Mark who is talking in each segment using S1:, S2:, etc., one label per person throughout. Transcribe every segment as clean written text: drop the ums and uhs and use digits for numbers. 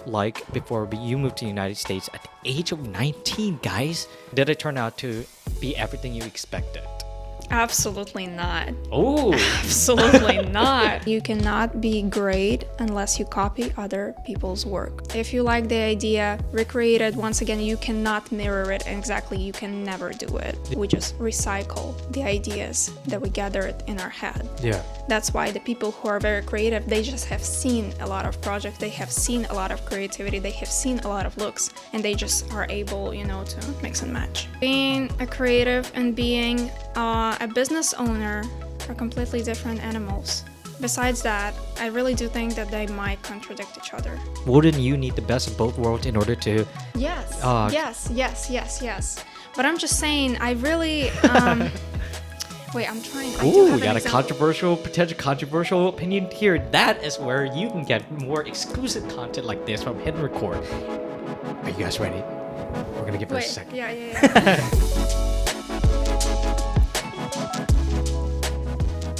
S1: like before you moved to the United States at the age of 19, guys? Did it turn out to be everything you expected?
S2: Absolutely not.
S1: Oh,
S2: Absolutely not. You cannot be great unless you copy other people's work. If you like the idea, recreate it. Once again, you cannot mirror it exactly. You can never do it. We just recycle the ideas that we gathered in our head.
S1: yeah.
S2: That's why the people who are very creative, they just have seen a lot of projects, they have seen a lot of creativity, they have seen a lot of looks, and they just are able, to mix and match. Being a creative and being a business owner are completely different animals. Besides that, I really do think that they might contradict each other.
S1: Wouldn't you need the best of both worlds in order to...
S2: Yes,
S1: Uh,
S2: yes. But I'm just saying, I really... Wait, I'm trying. I do
S1: Ooh,
S2: have
S1: we
S2: an
S1: got a
S2: example.
S1: potential controversial opinion here. That is where you can get more exclusive content like this from Hidden Record. Are you guys ready? We're gonna give her a
S2: Wait,
S1: second.
S2: yeah.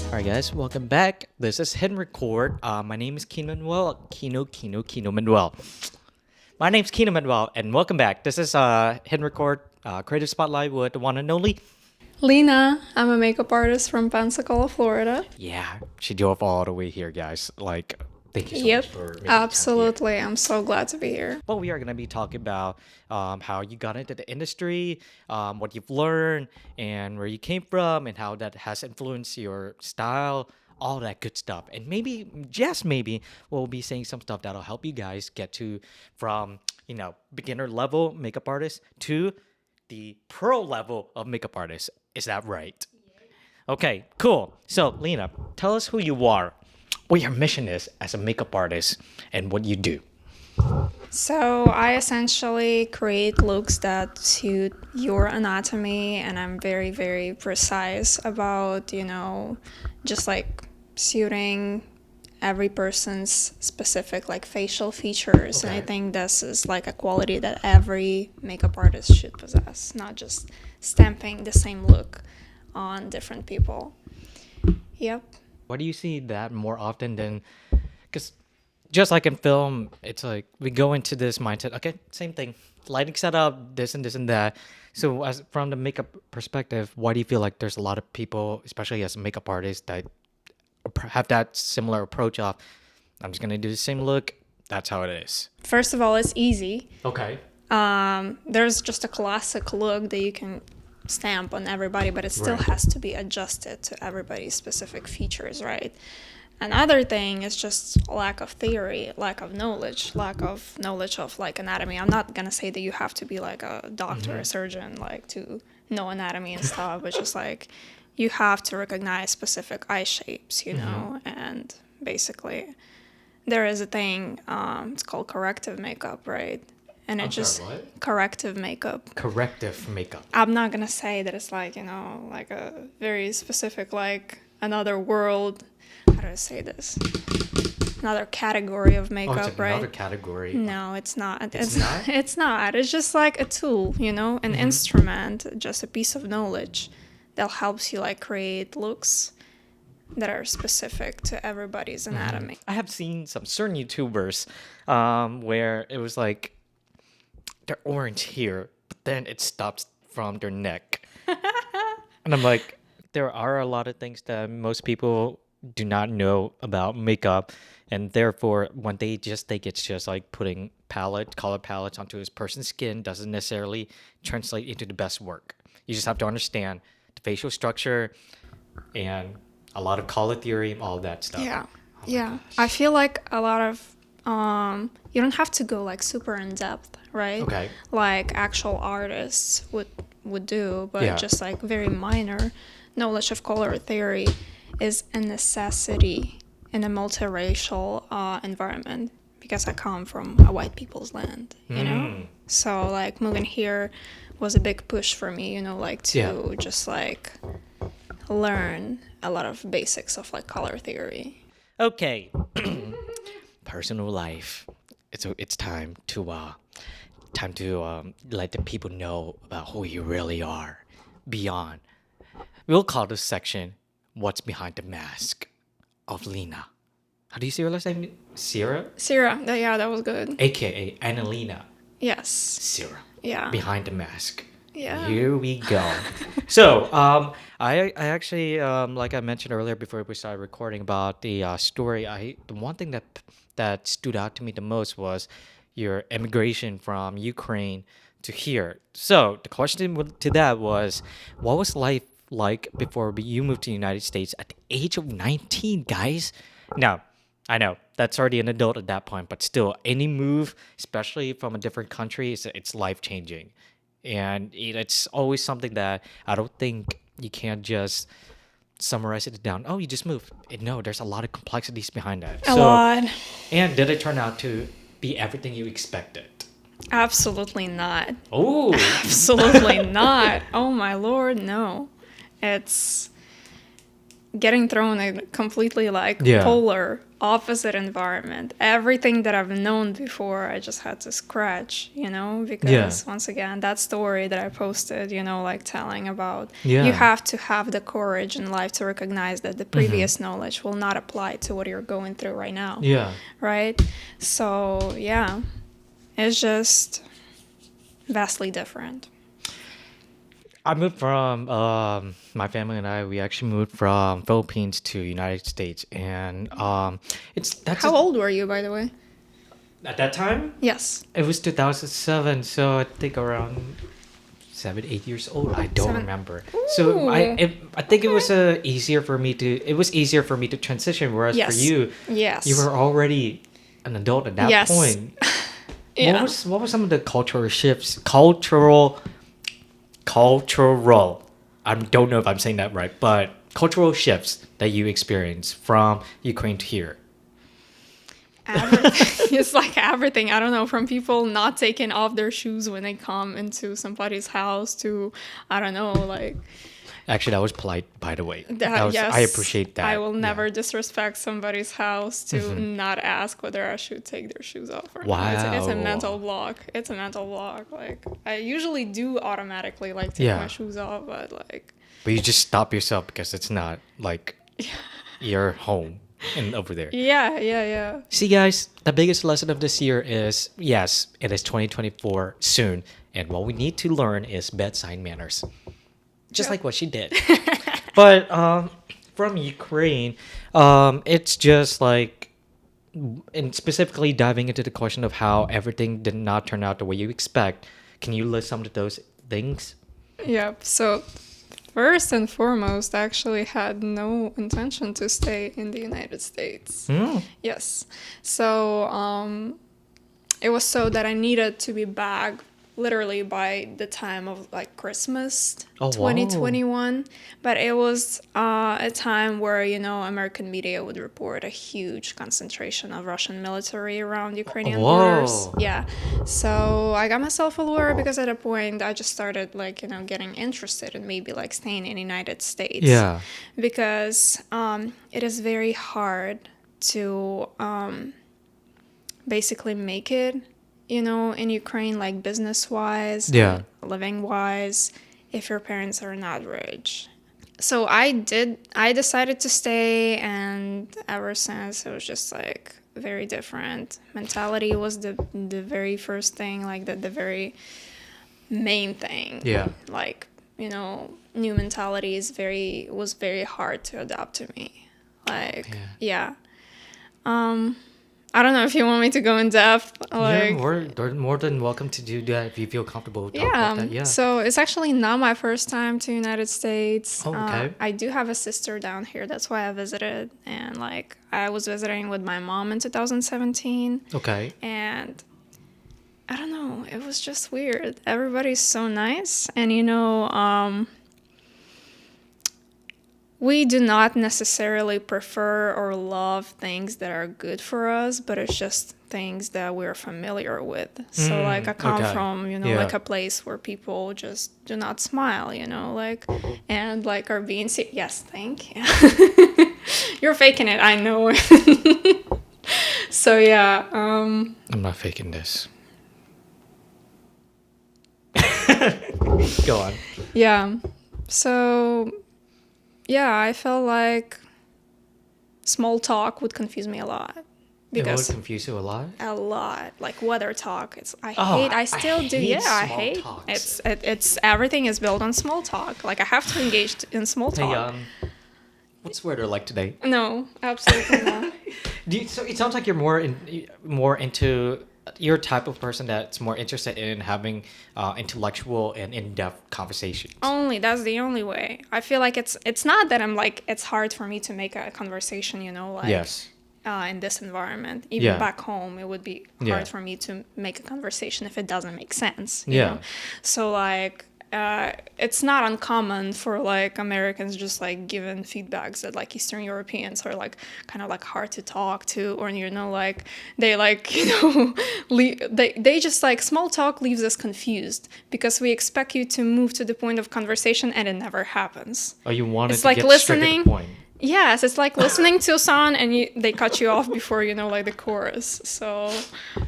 S1: Alright guys, welcome back. This is Hidden Record. My name is Keno Manuel. Keno Manuel. My name's Keno Manuel, and welcome back. This is Hidden Record, Creative Spotlight with the one and only.
S2: Lena, I'm a makeup artist from Pensacola, Florida.
S1: Yeah, she drove all the way here, guys. Like, thank you so much for making time here.
S2: Absolutely. I'm so glad to be here.
S1: Well, we are going to be talking about how you got into the industry, what you've learned, and where you came from, and how that has influenced your style, all that good stuff. And maybe, just maybe, we'll be saying some stuff that'll help you guys get to from, beginner level makeup artist to the pro level of makeup artist. Is that right? Okay, cool. So, Lena, tell us who you are, what your mission is as a makeup artist, and what you do.
S2: So, I essentially create looks that suit your anatomy, and I'm very, very precise about, just like suiting every person's specific like facial features. And I
S1: Okay.
S2: think this is like a quality that every makeup artist should possess, not just stamping the same look on different people. Yep.
S1: Why do you see that more often than, because just like in film, it's like we go into this mindset, okay, same thing, lighting setup, this and this and that. So as from the makeup perspective, why do you feel like there's a lot of people, especially as a makeup artist, that have that similar approach of, I'm just gonna do the same look, that's how it is.
S2: First of all, it's easy.
S1: Okay.
S2: There's just a classic look that you can stamp on everybody, but it still
S1: Right.
S2: has to be adjusted to everybody's specific features, right? Another thing is just lack of theory, lack of knowledge of like anatomy. I'm not gonna say that you have to be like a doctor, a surgeon, like to know anatomy and stuff, but just like you have to recognize specific eye shapes, and basically there is a thing, it's called corrective makeup, right? And it
S1: I'm sorry,
S2: just
S1: what?
S2: corrective makeup.
S1: Corrective makeup.
S2: I'm not gonna say that it's like, like a very specific, like another world. How do I say this? Another category of makeup,
S1: Oh, it's
S2: right?
S1: another category.
S2: No, it's not.
S1: It's not?
S2: It's not. It's just like a tool, an instrument, just a piece of knowledge that helps you like create looks that are specific to everybody's anatomy.
S1: I have seen some certain YouTubers where it was like they're orange here, but then it stops from their neck. And I'm like, there are a lot of things that most people do not know about makeup, and therefore when they just think it's just like putting color palettes onto his person's skin doesn't necessarily translate into the best work. You just have to understand the facial structure and a lot of color theory, all that stuff.
S2: Yeah.
S1: Oh my
S2: Yeah.
S1: gosh.
S2: I feel like a lot of you don't have to go like super in depth, right?
S1: Okay.
S2: Like actual artists would do, but
S1: Yeah.
S2: just like very minor knowledge of color theory is a necessity in a multiracial environment, because I come from a white people's land, So like moving here was a big push for me, like to just like learn a lot of basics of like color theory.
S1: Okay. Personal life. It's time to let the people know about who you really are. Beyond. We'll call this section "What's Behind the Mask" of Lena. How do you say her last name? Sira?
S2: Sira. Yeah, that was good.
S1: AKA Anhelina
S2: Yes.
S1: Sira.
S2: Yeah.
S1: Behind the mask.
S2: Yeah.
S1: Here we go. So, I actually, like I mentioned earlier before we started recording about the story, the one thing that stood out to me the most was your immigration from Ukraine to here. So, the question to that was, what was life like before you moved to the United States at the age of 19, guys? Now, I know that's already an adult at that point, but still, any move, especially from a different country, it's life changing, and it's always something that I don't think you can't just summarize it down. Oh, you just moved. No, there's a lot of complexities behind that.
S2: A
S1: So,
S2: lot.
S1: and did it turn out to be everything you expected?
S2: Absolutely not.
S1: Oh,
S2: Absolutely not. Oh my lord, no. It's getting thrown in a completely like
S1: Yeah.
S2: polar opposite environment. Everything that I've known before, I just had to scratch, because once again, that story that I posted, like telling about
S1: Yeah.
S2: you have to have the courage in life to recognize that the previous knowledge will not apply to what you're going through right now.
S1: yeah.
S2: Right? So, yeah. It's just vastly different.
S1: I moved from my family and we actually moved from Philippines to United States, and
S2: How old were you, by the way?
S1: at that time.
S2: Yes.
S1: It was 2007, so I think around 7, 8 years old. I don't
S2: Seven.
S1: remember. So I think it was easier for me to transition, whereas for
S2: Yes.
S1: you,
S2: Yes.
S1: you were already an adult at that
S2: Yes.
S1: point.
S2: Yeah.
S1: What were some of the cultural shifts? Cultural. I don't know if I'm saying that right, but cultural shifts that you experienced from Ukraine to here.
S2: It's like everything. I don't know, from people not taking off their shoes when they come into somebody's house to, I don't know, like.
S1: Actually, that was polite, by the way.
S2: Yes,
S1: I appreciate that.
S2: I will never
S1: Yeah.
S2: disrespect somebody's house to not ask whether I should take their shoes off or not. It's a
S1: Wow.
S2: mental block. It's a mental block. Like, I usually do automatically like take
S1: Yeah.
S2: my shoes off, but like.
S1: But you just stop yourself because it's not like your home and over there.
S2: Yeah.
S1: See, guys, the biggest lesson of this year is yes, it is 2024 soon, and what we need to learn is bedside manners, just like what she did. But from Ukraine, it's just like, and specifically diving into the question of how everything did not turn out the way you expect. Can you list some of those things?
S2: Yep. So, first and foremost, I actually had no intention to stay in the United States. Yes. So, it was so that I needed to be back literally by the time of like Christmas
S1: Oh, wow.
S2: 2021. But it was a time where, American media would report a huge concentration of Russian military around Ukrainian borders.
S1: Whoa.
S2: Yeah. So I got myself a lure because at a point I just started like, getting interested in maybe like staying in the United States.
S1: Yeah.
S2: Because it is very hard to basically make it, in Ukraine, like business-wise,
S1: Yeah.
S2: living-wise, if your parents are not rich. So I decided to stay, and ever since it was just like very different. Mentality was the very first thing, like the very main thing.
S1: Yeah.
S2: Like, new mentality was very hard to adapt to me. Like, yeah. I don't know if you want me to go in depth. Like,
S1: You're more than welcome to do that if you feel comfortable talking about that. Yeah.
S2: So it's actually not my first time to United States.
S1: Oh, okay.
S2: I do have a sister down here. That's why I visited. And like, I was visiting with my mom in 2017.
S1: Okay.
S2: And I don't know, it was just weird. Everybody's so nice. And we do not necessarily prefer or love things that are good for us, but it's just things that we're familiar with. So like I come from, like a place where people just do not smile, like, and like are being yes, thank you. You're faking it, I know. So yeah,
S1: I'm not faking this. Go on.
S2: Yeah. So yeah, I felt like Small talk would confuse me a lot.
S1: It would
S2: Because
S1: confuse you a lot.
S2: a lot, like weather talk.
S1: Oh,
S2: I still do.
S1: hate
S2: Yeah, I
S1: small
S2: hate.
S1: talks.
S2: It's everything is built on small talk. Like I have to engage in small
S1: Hey,
S2: talk.
S1: what's weather like today?
S2: No, absolutely not.
S1: So it sounds like you're more into you're a type of person that's more interested in having intellectual and in-depth conversations.
S2: Only that's the only way. I feel like it's not that I'm like it's hard for me to make a conversation. Like
S1: Yes.
S2: in this environment, even
S1: Yeah.
S2: back home, it would be hard
S1: Yeah.
S2: for me to make a conversation if it doesn't make sense.
S1: Yeah.
S2: So like. It's not uncommon for like Americans just like giving feedbacks that like Eastern Europeans are like kind of like hard to talk to, or like they like they just like small talk leaves us confused because we expect you to move to the point of conversation and it never happens.
S1: Oh, you wanted
S2: It's
S1: to
S2: like
S1: get straight to
S2: listening.
S1: the point.
S2: Yes, it's like listening to a song and they cut you off before like the chorus. So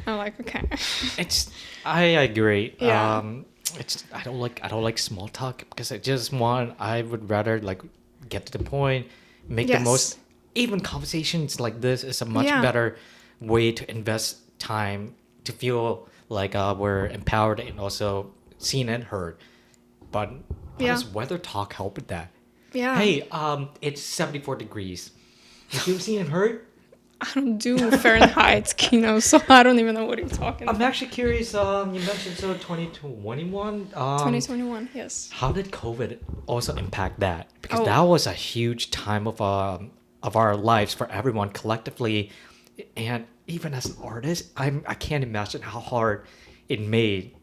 S2: I'm like, okay.
S1: I agree.
S2: Yeah.
S1: I don't like small talk because I would rather like get to the point, make the
S2: Yes.
S1: most. Even conversations like this is a much
S2: Yeah.
S1: better way to invest time to feel like we're empowered and also seen and heard. But how
S2: Yeah.
S1: does weather talk help with that?
S2: Yeah.
S1: Hey, it's 74 degrees. Did you seen and heard?
S2: I don't do Fahrenheit, Keno, so I don't even know what you're talking
S1: I'm
S2: about.
S1: actually curious. You mentioned 2021.
S2: 2021, yes.
S1: How did COVID also impact that? Because
S2: Oh.
S1: that was a huge time of our lives for everyone collectively, and even as an artist, I can't imagine how hard it made,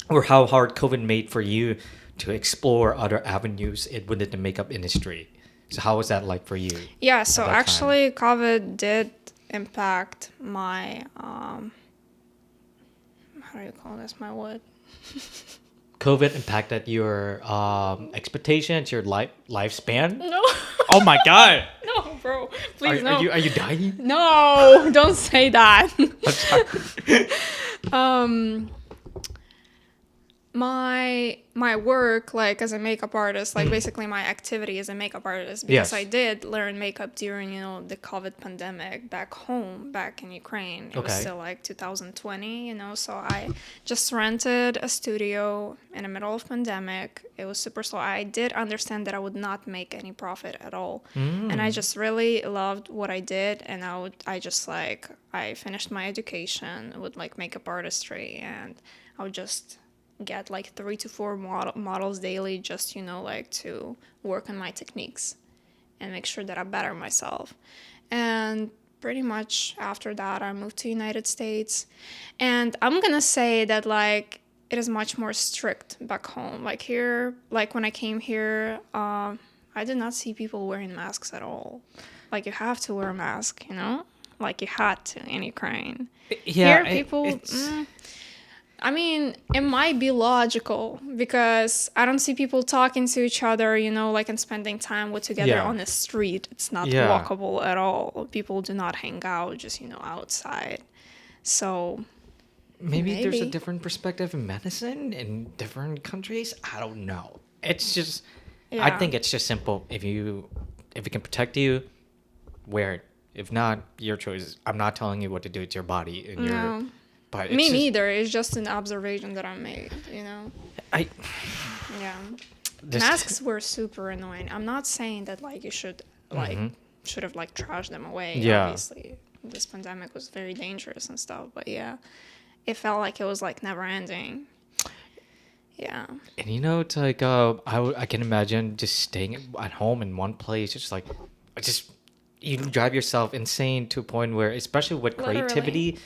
S1: or how hard COVID made for you to explore other avenues within the makeup industry. So how was that like for you?
S2: Yeah, so
S1: that time?
S2: actually COVID did impact my how do you call this? My what?
S1: COVID impacted your expectations, your lifespan.
S2: No.
S1: Oh my god!
S2: No, bro. Please no.
S1: Are you dying?
S2: No, don't say that.
S1: I'm sorry.
S2: My work, like as a makeup artist, like basically my activity as a makeup artist, because
S1: Yes.
S2: I did learn makeup during the COVID pandemic back home, back in Ukraine. It was
S1: Okay.
S2: still like 2020, so I just rented a studio in the middle of pandemic. It was super slow. I did understand that I would not make any profit at all, and I just really loved what I did, and I finished my education with like makeup artistry, and I would just get like 3 to 4 models daily, just like to work on my techniques and make sure that I better myself. And pretty much after that I moved to United States, and I'm gonna say that like it is much more strict back home. Like here, like when I came here, I did not see people wearing masks at all. Like you have to wear a mask, like you had to in Ukraine.
S1: Yeah,
S2: Here people I mean, it might be logical because I don't see people talking to each other, like and spending time together
S1: Yeah.
S2: on the street. It's not
S1: Yeah.
S2: walkable at all. People do not hang out just, outside. So
S1: maybe there's a
S2: maybe.
S1: different perspective in medicine in different countries. I don't know. It's just, I
S2: Yeah.
S1: think it's just simple. If it can protect you, wear it. If not, your choice. I'm not telling you what to do. It's your body and
S2: No.
S1: But it's
S2: Me
S1: just,
S2: neither. It's just an observation that I made,
S1: I
S2: Yeah.
S1: this,
S2: Masks were super annoying. I'm not saying that like you should should have like trashed them away.
S1: Yeah.
S2: Obviously, this pandemic was very dangerous and stuff. But yeah, it felt like it was like never ending. Yeah.
S1: And it's like I can imagine just staying at home in one place, just like you drive yourself insane to a point where, especially with
S2: Literally.
S1: creativity,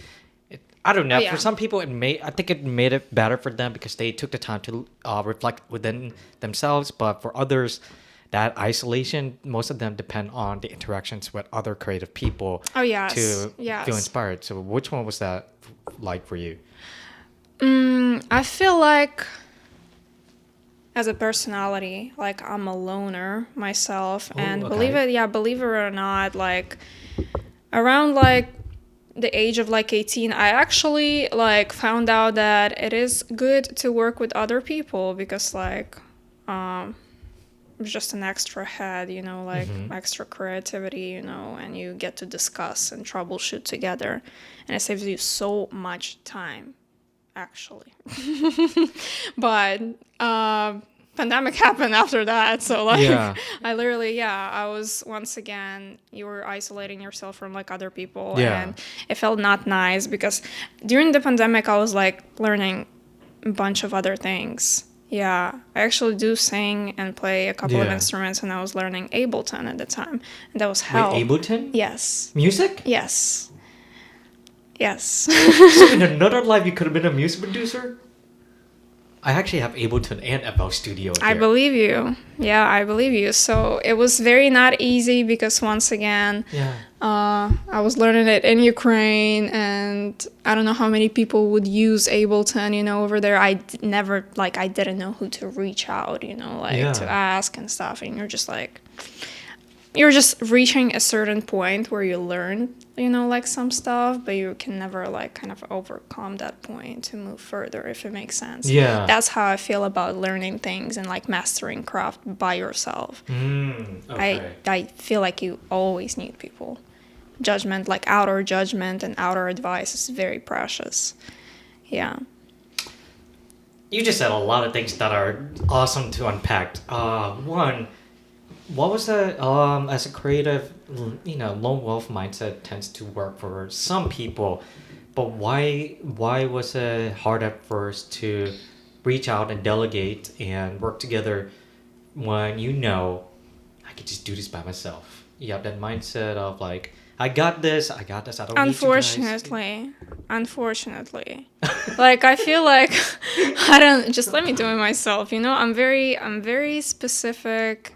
S1: I don't know.
S2: Oh, yeah.
S1: For some people, I think it made it better for them because they took the time to reflect within themselves. But for others, that isolation, most of them depend on the interactions with other creative people
S2: Oh yes.
S1: to
S2: Yes.
S1: feel inspired. So, which one was that like for you?
S2: I feel like as a personality, like I'm a loner myself, and
S1: okay.
S2: believe it or not, like around like the age of like 18, I actually like found out that it is good to work with other people because like just an extra head, like
S1: Mm-hmm.
S2: extra creativity, and you get to discuss and troubleshoot together. And it saves you so much time, actually. But pandemic happened after that. So, like,
S1: Yeah.
S2: I literally, I was, once again, you were isolating yourself from, like, other people.
S1: Yeah.
S2: And it felt not nice because during the pandemic, I was, like, learning a bunch of other things. Yeah, I actually do sing and play a couple of
S1: Yeah.
S2: instruments, and I was learning Ableton at the time, and that was
S1: Wait,
S2: hell.
S1: Ableton?
S2: Yes.
S1: Music?
S2: Yes. Yes.
S1: So in another life, you could have been a music producer? I actually have Ableton and FL Studio here.
S2: I believe you. Yeah, I believe you. So it was very not easy because once again,
S1: Yeah.
S2: I was learning it in Ukraine, and I don't know how many people would use Ableton, over there. I didn't know who to reach out,
S1: Yeah.
S2: to ask and stuff. And you're just reaching a certain point where you learn, like some stuff, but you can never like kind of overcome that point to move further, if it makes sense.
S1: Yeah.
S2: That's how I feel about learning things and like mastering craft by yourself.
S1: Okay.
S2: I feel like you always need people. Judgment, like outer judgment and outer advice is very precious. Yeah.
S1: You just said a lot of things that are awesome to unpack. One, what was the as a creative, lone wolf mindset tends to work for some people, but why was it hard at first to reach out and delegate and work together when I could just do this by myself? You have that mindset of like, I got this, I don't need you guys.
S2: Unfortunately. Like I feel like I don't just let me do it myself, I'm very specific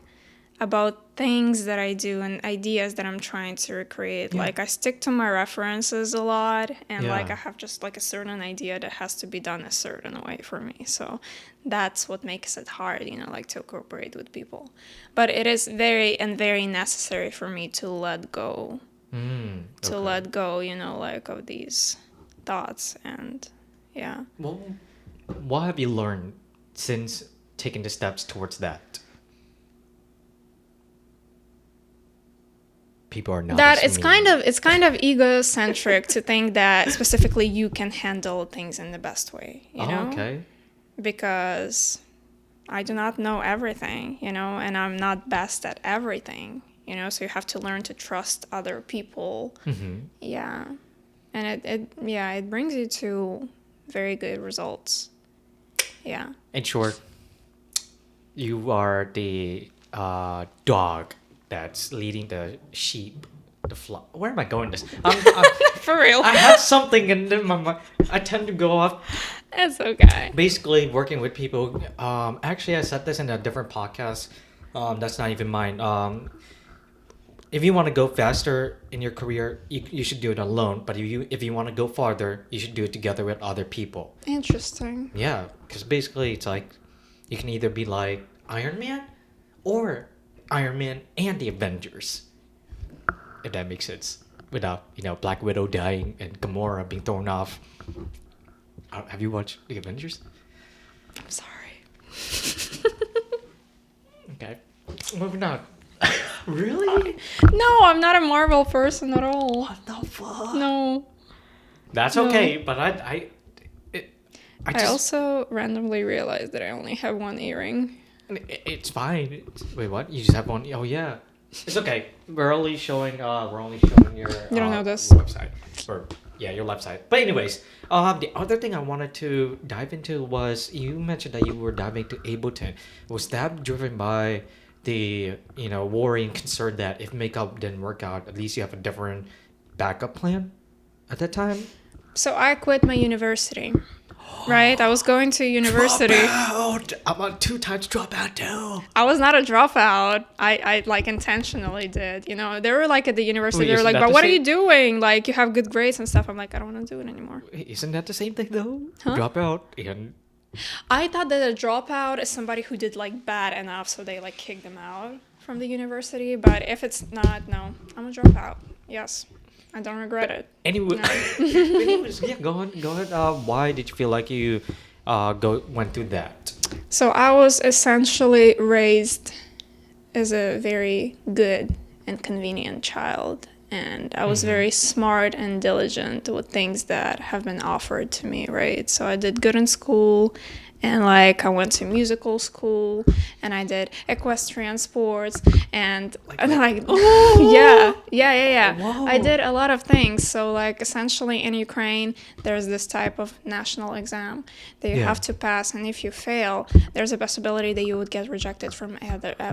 S2: about things that I do and ideas that I'm trying to recreate.
S1: Yeah.
S2: Like I stick to my references a lot, and like
S1: Yeah.
S2: I have just like a certain idea that has to be done a certain way for me. So that's what makes it hard, like to cooperate with people. But it is very necessary for me to let go. To let go, like of these thoughts, and yeah.
S1: Well, what have you learned since taking the steps towards that? People are not
S2: That
S1: as mean.
S2: it's kind of egocentric to think that specifically you can handle things in the best way,
S1: Okay.
S2: because I do not know everything, and I'm not best at everything, so you have to learn to trust other people. Yeah. And it brings you to very good results. Yeah.
S1: In short, you are the dog that's leading the sheep, the flock. Where am I going this?
S2: For real.
S1: I have something in my mind. I tend to go off.
S2: It's okay.
S1: Basically, working with people. Actually, I said this in a different podcast. That's not even mine. If you want to go faster in your career, you should do it alone. But if you want to go farther, you should do it together with other people.
S2: Interesting.
S1: Yeah, because basically it's like you can either be like Iron Man or Iron Man and the Avengers, if that makes sense. Without Black Widow dying and Gamora being thrown off. Have you watched the Avengers?
S2: I'm sorry.
S1: Okay, moving on. Really?
S2: No, I'm not a Marvel person at all.
S1: What the fuck?
S2: No.
S1: That's
S2: No.
S1: okay, but I
S2: I also randomly realized that I only have one earring.
S1: It's fine. Wait, what? You just have one? Oh yeah, it's okay. We're only showing your.
S2: You don't know this?
S1: Website. Your website. But anyways, the other thing I wanted to dive into was you mentioned that you were diving to Ableton. Was that driven by the worry and concern that if makeup didn't work out, at least you have a different backup plan at that time?
S2: So I quit my university. Right? I was going to university.
S1: Dropout! I'm a 2 times dropout too.
S2: I was not a dropout. I like intentionally did. They were like at the university.
S1: Wait,
S2: They were
S1: isn't
S2: like,
S1: that
S2: but
S1: the
S2: what are
S1: same-
S2: you doing? Like, you have good grades and stuff. I'm like, I don't want to do it anymore.
S1: Isn't that the same thing though?
S2: Huh?
S1: Dropout and
S2: I thought that a dropout is somebody who did like bad enough, so they like kicked them out from the university. But if it's not, no, I'm a dropout. Yes, I don't regret it.
S1: anyway. Anyways, yeah, go ahead. Why did you feel like you went through that?
S2: So I was essentially raised as a very good and convenient child. And I was very smart and diligent with things that have been offered to me, right? So I did good in school, and like I went to musical school, and I did equestrian sports, and yeah.
S1: Whoa.
S2: I did a lot of things. So like essentially in Ukraine, there's this type of national exam that you
S1: Yeah.
S2: have to pass, and if you fail, there's a possibility that you would get rejected from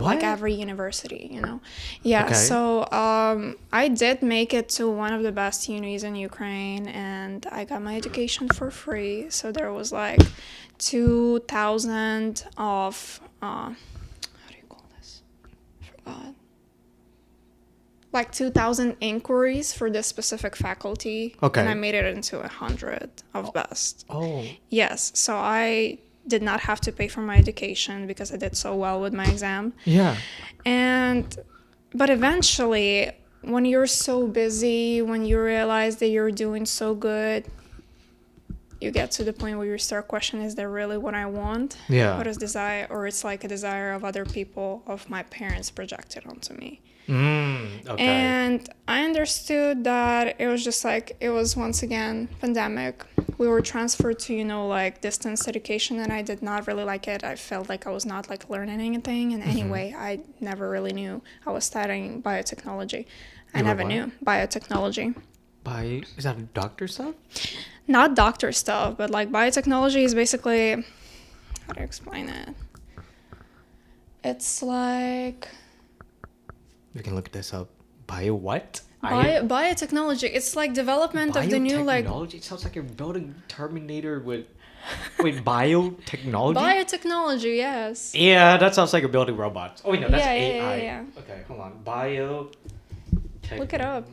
S2: like every university, you know? Yeah.
S1: Okay.
S2: So I did make it to one of the best unis in Ukraine, and I got my education for free. So there was like 2,000 of how do you call this? I forgot. Like 2,000 inquiries for this specific faculty.
S1: Okay.
S2: And I made it into 100 of best.
S1: Oh.
S2: Yes. So I did not have to pay for my education because I did so well with my exam.
S1: Yeah.
S2: But eventually, when you're so busy, when you realize that you're doing so good, you get to the point where you start questioning, is that really what I want?
S1: Yeah.
S2: What is desire? Or it's like a desire of other people, of my parents projected onto me.
S1: Okay.
S2: And I understood that it was just like, it was once again pandemic. We were transferred to, like distance education, and I did not really like it. I felt like I was not like learning anything. And anyway, I never really knew. I was studying biotechnology. I
S1: You were
S2: never
S1: what?
S2: knew biotechnology.
S1: Is that a doctor stuff?
S2: Not doctor stuff, but like biotechnology is basically, how do I explain it? It's like
S1: We can look this up. Bio what?
S2: biotechnology. It's like development of the new like
S1: Biotechnology? It sounds like you're building Terminator with... Wait, biotechnology?
S2: biotechnology. Yes.
S1: Yeah, that sounds like you're building robots. Oh, wait, no, that's
S2: Yeah,
S1: AI.
S2: yeah.
S1: Okay, hold on. Biotechnology.
S2: Look it up.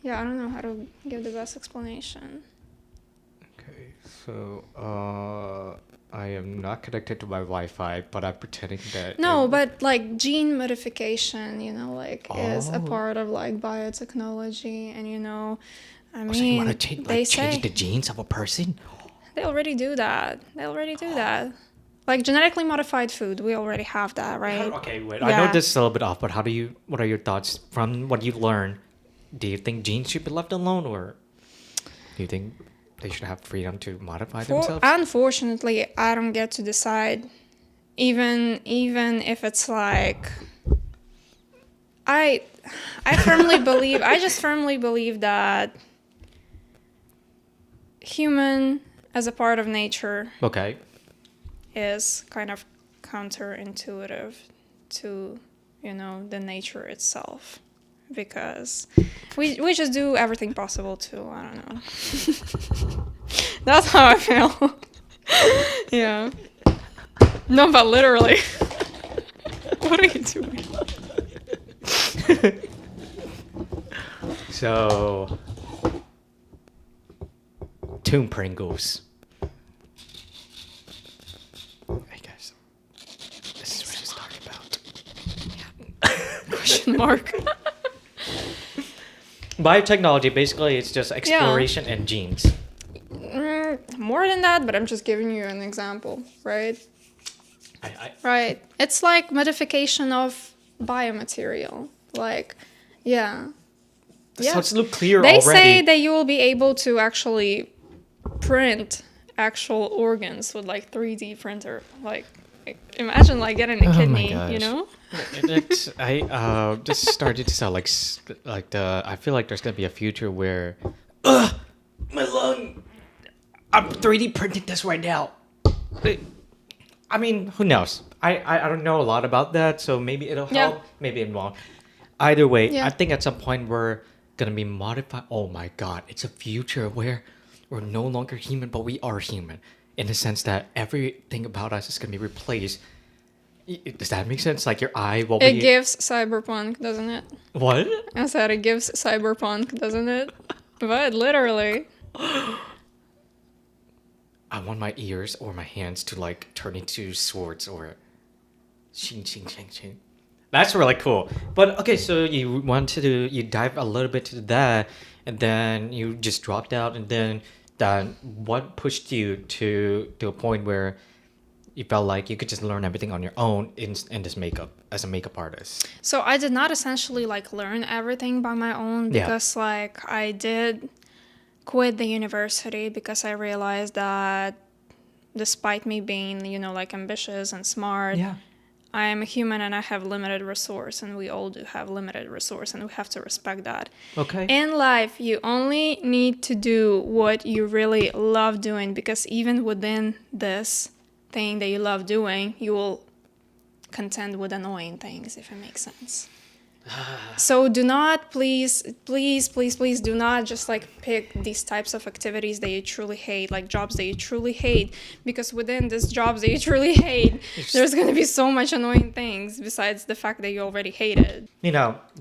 S2: Yeah, I don't know how to give the best explanation.
S1: Okay, so I am not connected to my Wi-Fi, but I'm pretending that.
S2: No, but like gene modification, is a
S1: Oh.
S2: part of like biotechnology, and I
S1: So you want
S2: mean,
S1: to
S2: they
S1: change
S2: say
S1: the genes of a person?
S2: they already do that. Like genetically modified food, we already have that, right?
S1: Okay, wait. I know
S2: Yeah.
S1: this is a little bit off, but what are your thoughts from what you learned? Do you think genes should be left alone, or do you think they should have freedom to modify themselves?
S2: Unfortunately, I don't get to decide, even if it's like I just firmly believe that human as a part of nature
S1: Okay.
S2: is kind of counterintuitive to the nature itself, because we just do everything possible to, I don't know. That's how I feel. Yeah. No, but literally. What are you doing?
S1: So, Tomb Pringles. Hey guys, this is what she's talking about.
S2: Question mark.
S1: Biotechnology, basically, it's just exploration and genes.
S2: More than that, but I'm just giving you an example, right? Right. It's like modification of biomaterial. Like, yeah.
S1: This starts to look clear
S2: They
S1: already.
S2: say that you will be able to actually print actual organs with like 3D printer. Like, imagine like getting a kidney,
S1: I just started to sound like I feel like there's gonna be a future where, my lung, I'm 3D printing this right now. I mean, who knows? I don't know a lot about that, so maybe it'll help, maybe it won't. Either way, I think at some point we're gonna be modified. Oh my god, it's a future where we're no longer human, but we are human, in the sense that everything about us is gonna be replaced. Does that make sense? Like your eye will
S2: It
S1: be...
S2: gives cyberpunk, doesn't it?
S1: What?
S2: I said it gives cyberpunk, doesn't it? But literally.
S1: I want my ears or my hands to like turn into swords or shing shing shing shing. That's really cool. But okay, so you dive a little bit to that, and then you just dropped out, and then what pushed you to a point where you felt like you could just learn everything on your own in this makeup as a makeup artist?
S2: So I did not essentially like learn everything by my own
S1: Yeah.
S2: because like I did quit the university because I realized that despite me being, like ambitious and smart,
S1: Yeah.
S2: I am a human and I have limited resource, and we all do have limited resource, and we have to respect that.
S1: Okay.
S2: In life, you only need to do what you really love doing, because even within this thing that you love doing, you will contend with annoying things, if it makes sense. So do not, please do not just like pick these types of activities that you truly hate, like jobs that you truly hate, because within these jobs that you truly hate, there's going to be so much annoying things besides the fact that you already hate it.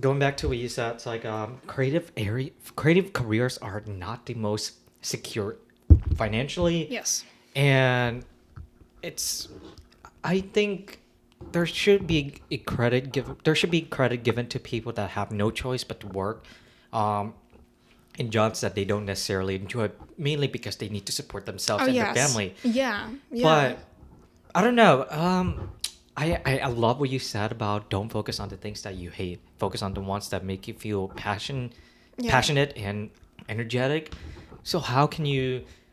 S1: Going back to what you said, it's like creative careers are not the most secure financially.
S2: Yes.
S1: And I think there should be credit given to people that have no choice but to work in jobs that they don't necessarily enjoy, mainly because they need to support themselves and their family.
S2: Yeah.
S1: But I don't know. I love what you said about don't focus on the things that you hate. Focus on the ones that make you feel passionate and energetic. So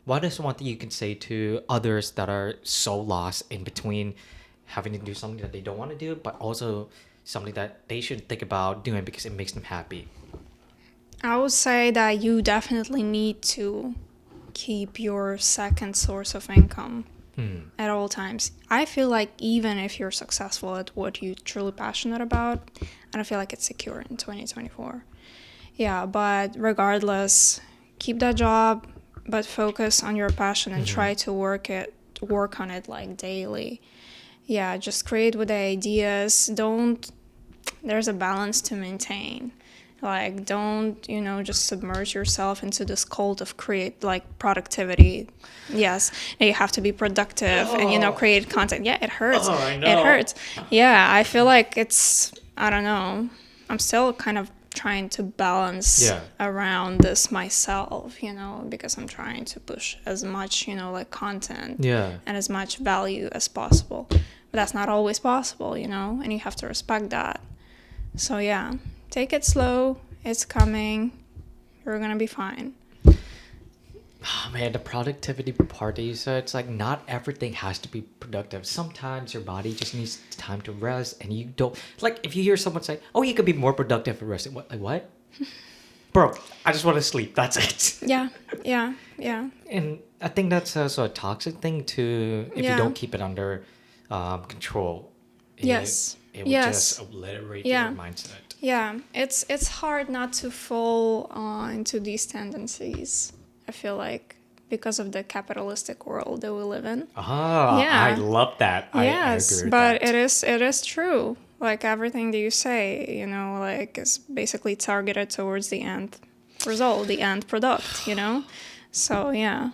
S1: what is one thing you can say to others that are so lost in between having to do something that they don't want to do, but also something that they should think about doing because it makes them happy?
S2: I would say that you definitely need to keep your second source of income at all times. I feel like even if you're successful at what you're truly passionate about, I don't feel like it's secure in 2024. Yeah, but regardless, keep that job, but focus on your passion and try to work on it like daily. Yeah, just create with the ideas. There's a balance to maintain. Like, don't, just submerge yourself into this cult of productivity. Yes, and you have to be productive and, create content. Yeah, it hurts.
S1: Oh, I know.
S2: It hurts. Yeah, I feel like I don't know. I'm still kind of trying to balance around this myself, because I'm trying to push as much, content and as much value as possible. But that's not always possible, and you have to respect that. So yeah, take it slow. It's coming. You're gonna be fine.
S1: Oh man, the productivity part that you said, it's like not everything has to be productive. Sometimes your body just needs time to rest, and you don't, like, if you hear someone say, oh, you could be more productive for resting. What? Bro, I just want to sleep. That's it.
S2: Yeah.
S1: And I think that's also a toxic thing too, if you don't keep it under control. It will just obliterate your mindset.
S2: Yeah, it's hard not to fall into these tendencies, I feel like, because of the capitalistic world that we live in.
S1: I love that.
S2: Yes,
S1: I agree with
S2: but
S1: that.
S2: it is true. Like, everything that you say, is basically targeted towards the end result, the end product, So, yeah.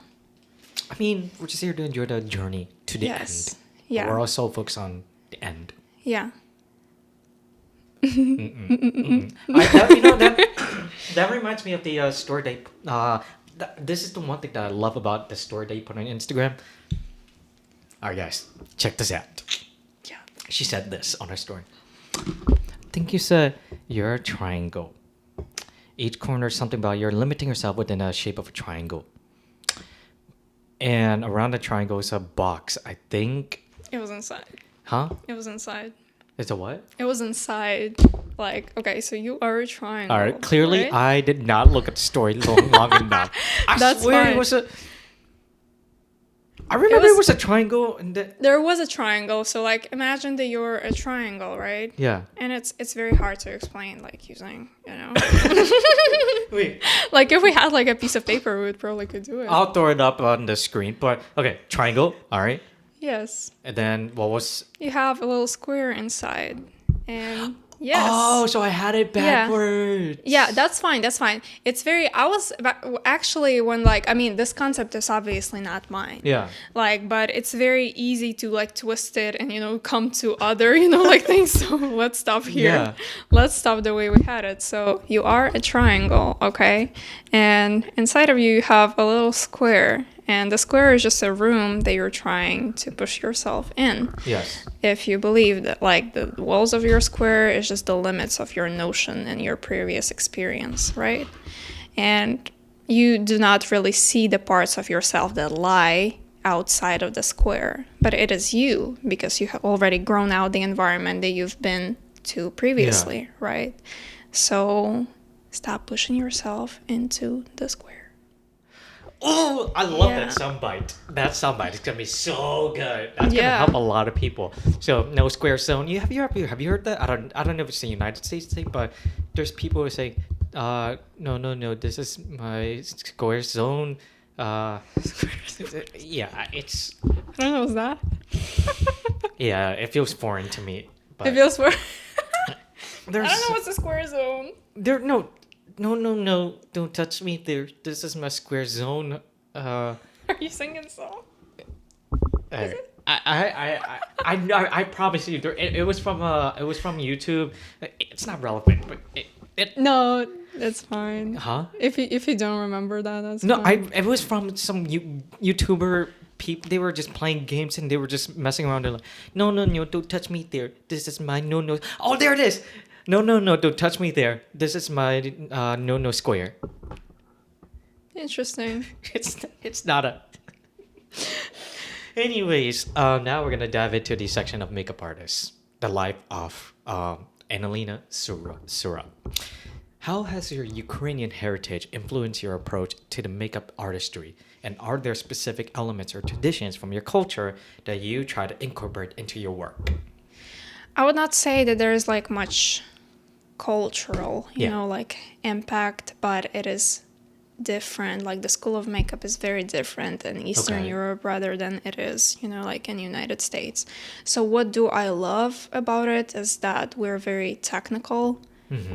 S1: I mean, we're just here to enjoy the journey to the end.
S2: Yeah.
S1: We're also focused on the end.
S2: Yeah.
S1: That reminds me of the story they. This is the one thing that I love about the story they put on Instagram. Alright, guys, check this out.
S2: Yeah.
S1: She said this on her story. I think you said you're a triangle. Each corner is something about you're limiting yourself within a shape of a triangle. And around the triangle is a box. I think.
S2: It was inside.
S1: Huh?
S2: It was inside.
S1: It's a what?
S2: It was inside. Like, okay, so you are a triangle.
S1: All right. Clearly,
S2: right?
S1: I did not look at the story long enough. I swear
S2: fine.
S1: it was a. I remember it was a triangle, and
S2: there was a triangle. So, like, imagine that you're a triangle, right?
S1: Yeah.
S2: And it's very hard to explain, like, using,
S1: Wait.
S2: Like, if we had like a piece of paper, we would probably could do it.
S1: I'll throw it up on the screen. But okay, triangle. All right.
S2: Yes.
S1: And then what was?
S2: You have a little square inside, and yes.
S1: Oh, so I had it backwards.
S2: Yeah, that's fine. That's fine. It's very. I was actually when this concept is obviously not mine.
S1: Yeah.
S2: But it's very easy to like twist it and come to other things. So let's stop here.
S1: Yeah.
S2: Let's stop the way we had it. So you are a triangle, okay, and inside of you have a little square. And the square is just a room that you're trying to push yourself in.
S1: Yes.
S2: If you believe that like the walls of your square is just the limits of your notion and your previous experience, right? And you do not really see the parts of yourself that lie outside of the square, but it is you because you have already grown out the environment that you've been to previously, right? So stop pushing yourself into the square.
S1: Oh, I love
S2: Yeah.
S1: that soundbite. That soundbite is gonna be so good. That's gonna
S2: Yeah.
S1: help a lot of people. So no square zone. Have you heard that? I don't know if it's a United States thing, but there's people who say, no, this is my square zone. Yeah, it's
S2: I don't know what's that.
S1: yeah, it feels foreign to me. But
S2: It feels for.
S1: there's
S2: I don't know what's a square zone.
S1: there no, don't touch me there. This is my square zone.
S2: Are you singing song?
S1: I promise you, it was from YouTube. It's not relevant, but it
S2: No, that's fine.
S1: huh?
S2: If you don't remember that, that's
S1: No,
S2: fine.
S1: it was from some YouTuber people. They were just playing games and they were just messing around. They're like, no, don't touch me there. This is my no. Oh, there it is. No, don't touch me there. This is my no square.
S2: Interesting.
S1: It's not a. Anyways, now we're gonna dive into the section of makeup artists, the life of Anhelina Sira. How has your Ukrainian heritage influenced your approach to the makeup artistry? And are there specific elements or traditions from your culture that you try to incorporate into your work?
S2: I would not say that there is like much cultural,
S1: Yeah.
S2: like impact, but it is different. Like the school of makeup is very different in Eastern
S1: Okay.
S2: Europe rather than it is, like in United States. So what do I love about it is that we're very technical.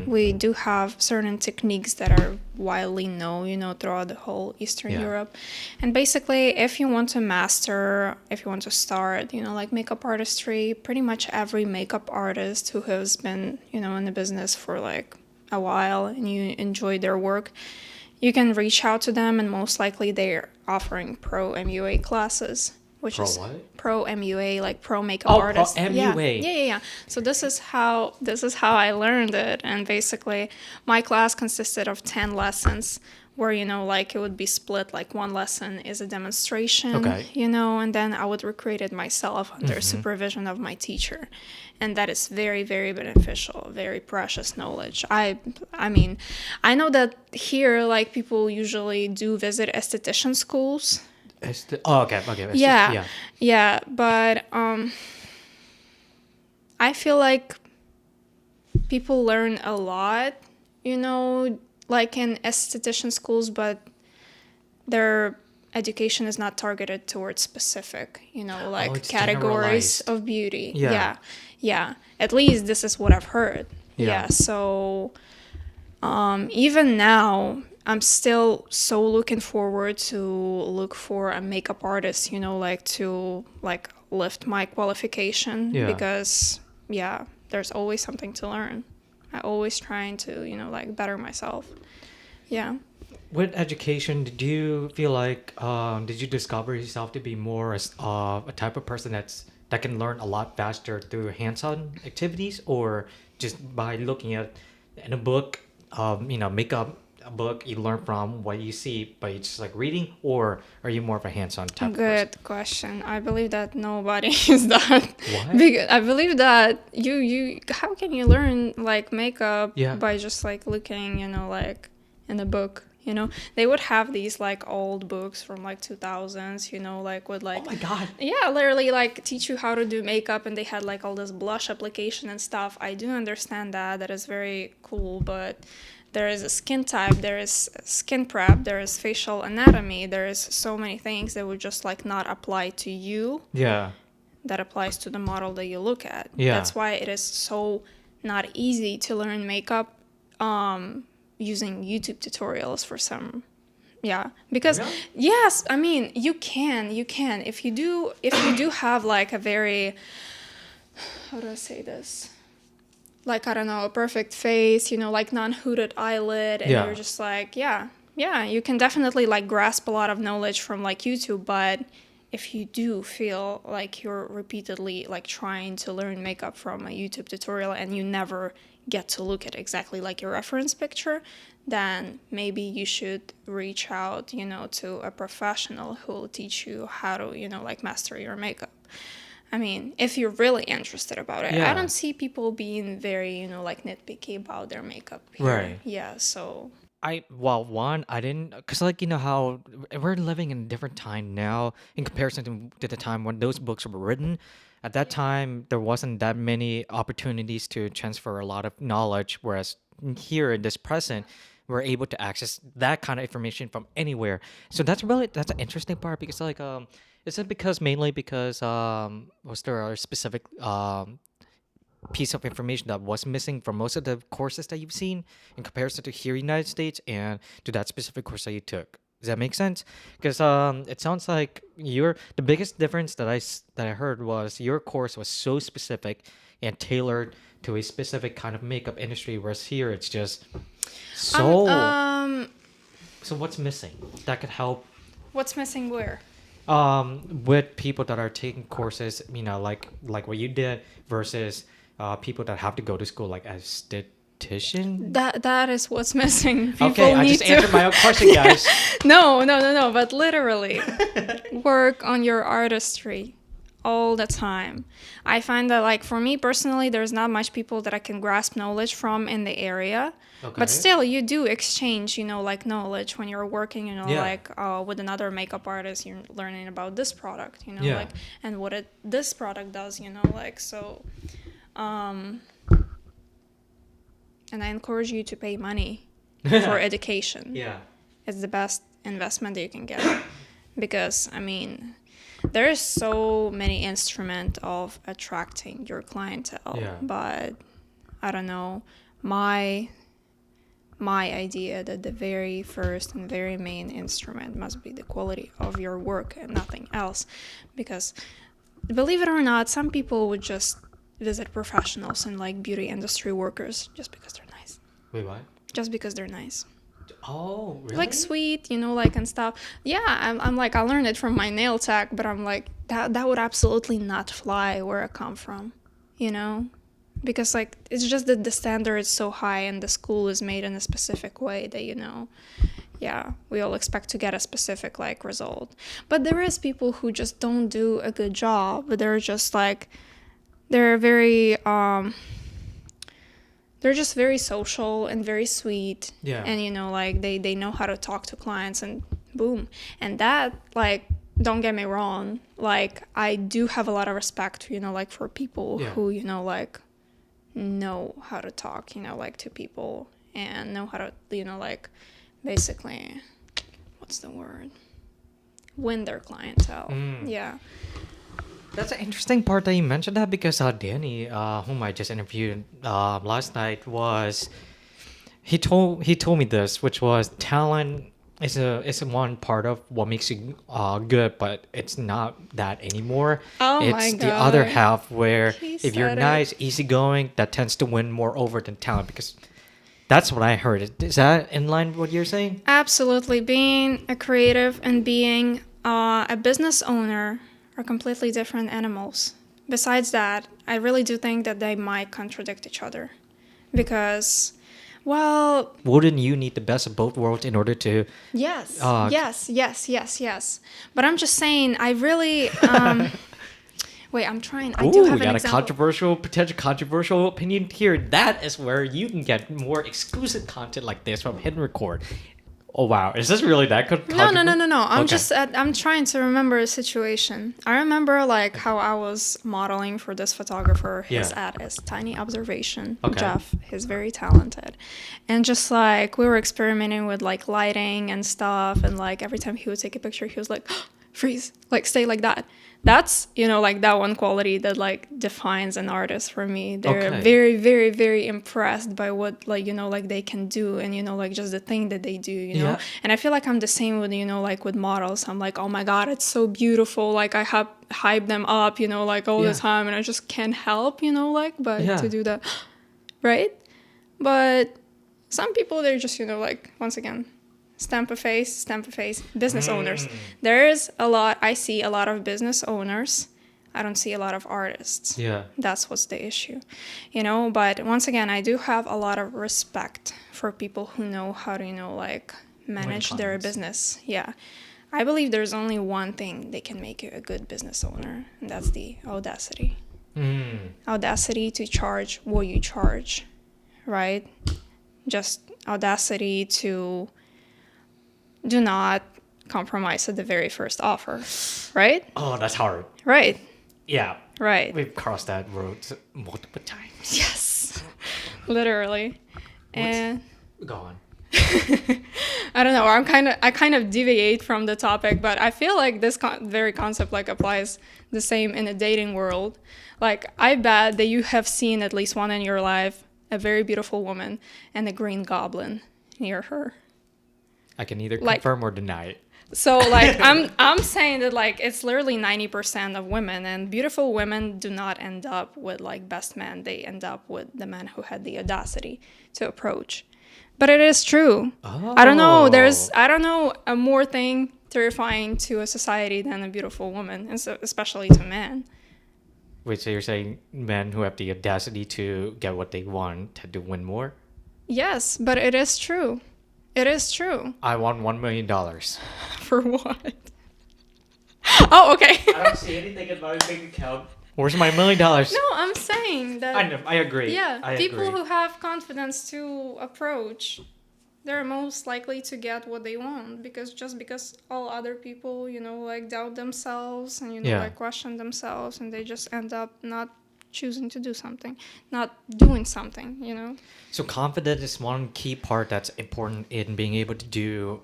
S2: We do have certain techniques that are widely known, throughout the whole Eastern
S1: Yeah.
S2: Europe. And basically, if you want to master, if you want to start, like makeup artistry, pretty much every makeup artist who has been, in the business for like a while and you enjoy their work, you can reach out to them and most likely they're offering pro MUA classes. Which
S1: Pro
S2: is
S1: what?
S2: pro MUA, like pro makeup
S1: Oh,
S2: artist.
S1: pro MUA.
S2: Yeah. So this is how I learned it, and basically, my class consisted of 10 lessons, where like it would be split. Like one lesson is a demonstration,
S1: Okay.
S2: and then I would recreate it myself under supervision of my teacher, and that is very, very beneficial, very precious knowledge. I mean, I know that here, like people usually do visit esthetician schools.
S1: Okay. It's
S2: Yeah,
S1: just-
S2: yeah, but I feel like people learn a lot, like in esthetician schools, but their education is not targeted towards specific, like
S1: it's
S2: categories
S1: generalized.
S2: of beauty.
S1: Yeah.
S2: Yeah. At least this is what I've heard.
S1: Yeah.
S2: So even now, I'm still so looking forward to look for a makeup artist, like to like lift my qualification
S1: Yeah.
S2: because there's always something to learn. I always trying to, like better myself. Yeah.
S1: With education, did you feel like did you discover yourself to be more as a type of person that can learn a lot faster through hands-on activities, or just by looking at in a book, makeup a book you learn from what you see, but it's just like reading, or are you more of a hands-on type of person?
S2: Good question. I believe that nobody is that.
S1: Why?
S2: Because I believe that you how can you learn like makeup
S1: Yeah.
S2: by just like looking, like in a book, They would have these like old books from like 2000s, like with like
S1: Oh my god.
S2: yeah, literally like teach you how to do makeup and they had like all this blush application and stuff. I do understand that is very cool, but there is a skin type, there is skin prep, there is facial anatomy, there is so many things that would just like not apply to you,
S1: Yeah.
S2: that applies to the model that you look at.
S1: Yeah.
S2: That's why it is so not easy to learn makeup using YouTube tutorials for some. Yeah, because
S1: Really?
S2: yes, I mean you can if you do have like a very, how do I say this, like I don't know, a perfect face, like non-hooded eyelid, and
S1: Yeah.
S2: you're just like Yeah, you can definitely like grasp a lot of knowledge from like YouTube, but if you do feel like you're repeatedly like trying to learn makeup from a YouTube tutorial and you never get to look at exactly like your reference picture, then maybe you should reach out, to a professional who will teach you how to, like master your makeup. I mean, if you're really interested about it.
S1: Yeah.
S2: I don't see people being very, like nitpicky about their makeup here.
S1: Right.
S2: Yeah, so
S1: I didn't, because like how we're living in a different time now in comparison to the time when those books were written. At that time, there wasn't that many opportunities to transfer a lot of knowledge, whereas here in this present, we're able to access that kind of information from anywhere. So that's an interesting part, because like is it because mainly because was there a specific piece of information that was missing from most of the courses that you've seen in comparison to here in the United States and to that specific course that you took? Does that make sense? Because it sounds like the biggest difference that I heard was your course was so specific and tailored to a specific kind of makeup industry, whereas here it's just so. So what's missing that could help?
S2: What's missing where?
S1: With people that are taking courses, like what you did versus people that have to go to school, like esthetician.
S2: That is what's missing. People
S1: Okay, I just answered my own question, guys.
S2: No, but literally work on your artistry all the time. I find that like for me personally, there's not much people that I can grasp knowledge from in the area.
S1: Okay.
S2: But still, you do exchange, like knowledge when you're working,
S1: Yeah.
S2: like with another makeup artist. You're learning about this product,
S1: Yeah.
S2: like and what this product does, like so. And I encourage you to pay money for education.
S1: Yeah.
S2: It's the best investment that you can get, because I mean, there is so many instruments of attracting your clientele.
S1: Yeah.
S2: But I don't know, my idea that the very first and very main instrument must be the quality of your work and nothing else, because believe it or not, some people would just visit professionals and like beauty industry workers just because they're nice.
S1: Wait, what?
S2: Just because they're nice.
S1: Oh, really?
S2: Like sweet, like and stuff. Yeah, I'm like, I learned it from my nail tech, but I'm like, that would absolutely not fly where I come from, because like it's just that the standard is so high and the school is made in a specific way that yeah, we all expect to get a specific like result. But there is people who just don't do a good job. They're just like, they're very they're just very social and very sweet.
S1: Yeah.
S2: And like they know how to talk to clients, and boom. And that, like, don't get me wrong, like I do have a lot of respect, like for people who, like know how to talk, like to people, and know how to, like basically, what's the word? Win their clientele. Yeah.
S1: That's an interesting part that you mentioned that, because Danny, whom I just interviewed last night, he told me this, which was talent is one part of what makes you good, but it's not that anymore.
S2: Oh
S1: it's
S2: my God.
S1: the other half where
S2: He
S1: if you're
S2: said it.
S1: nice, easygoing, that tends to win more over than talent, because that's what I heard. Is that in line with what you're saying?
S2: Absolutely. Being a creative and being a business owner are completely different animals. Besides that, I really do think that they might contradict each other, because, well,
S1: Wouldn't you need the best of both worlds in order to?
S2: yes. But I'm just saying, I really wait, I'm trying. I do
S1: Ooh,
S2: have
S1: we
S2: an
S1: got
S2: example.
S1: a potential controversial opinion here. That is where you can get more exclusive content like this from Hidden Record. Oh wow, is this really that good?
S2: No. I'm trying to remember a situation. I remember like how I was modeling for this photographer. His ad is Tiny Observation.
S1: Okay.
S2: Jeff, he's very talented, and just like we were experimenting with like lighting and stuff, and like every time he would take a picture, he was like, freeze, like stay like that. That's, like that one quality that like defines an artist for me. They're
S1: Okay.
S2: very, very, very impressed by what like, like they can do, and, like just the thing that they do,
S1: Yeah.
S2: And I feel like I'm the same with, like with models. I'm like, oh my God, it's so beautiful. Like I hype them up, like all the time, and I just can't help, but to do that. Right. But some people, they're just, like, once again, Stamp a face, business owners. There's a lot, I see a lot of business owners. I don't see a lot of artists.
S1: Yeah.
S2: That's what's the issue, you know? But once again, I do have a lot of respect for people who know how to, you know, like manage their
S1: clients.
S2: business. Yeah. I believe there's only one thing that can make you a good business owner, and that's the audacity. Audacity to charge what you charge, right? Just audacity to do not compromise at the very first offer, right?
S1: Oh, that's hard.
S2: Right,
S1: Yeah.
S2: right.
S1: We've crossed that road multiple times.
S2: Yes, literally. And
S1: Go on.
S2: I don't know. I kind of deviate from the topic, but I feel like this very concept like applies the same in the dating world. Like, I bet that you have seen at least one in your life, a very beautiful woman and a green goblin near her.
S1: I can either
S2: Like-
S1: confirm or deny it.
S2: So like I'm saying that like it's literally 90% of women, and beautiful women do not end up with like best men. They end up with the man who had the audacity to approach. But it is true. I don't know. I don't know a more thing terrifying to a society than a beautiful woman, and so especially to men.
S1: Wait, so you're saying men who have the audacity to get what they want tend to win more?
S2: Yes, but it is true. It is true.
S1: I want $1 million.
S2: For what? Oh, okay.
S1: I don't see anything in my bank account. Where's my $1 million?
S2: No, I'm saying that.
S1: I know. I agree.
S2: Yeah,
S1: I
S2: people
S1: agree.
S2: who have confidence to approach, they're most likely to get what they want, because all other people, you know, like doubt themselves and, you know,
S1: Yeah.
S2: like question themselves, and they just end up not choosing to do something, not doing something, you know?
S1: So confidence is one key part that's important in being able to do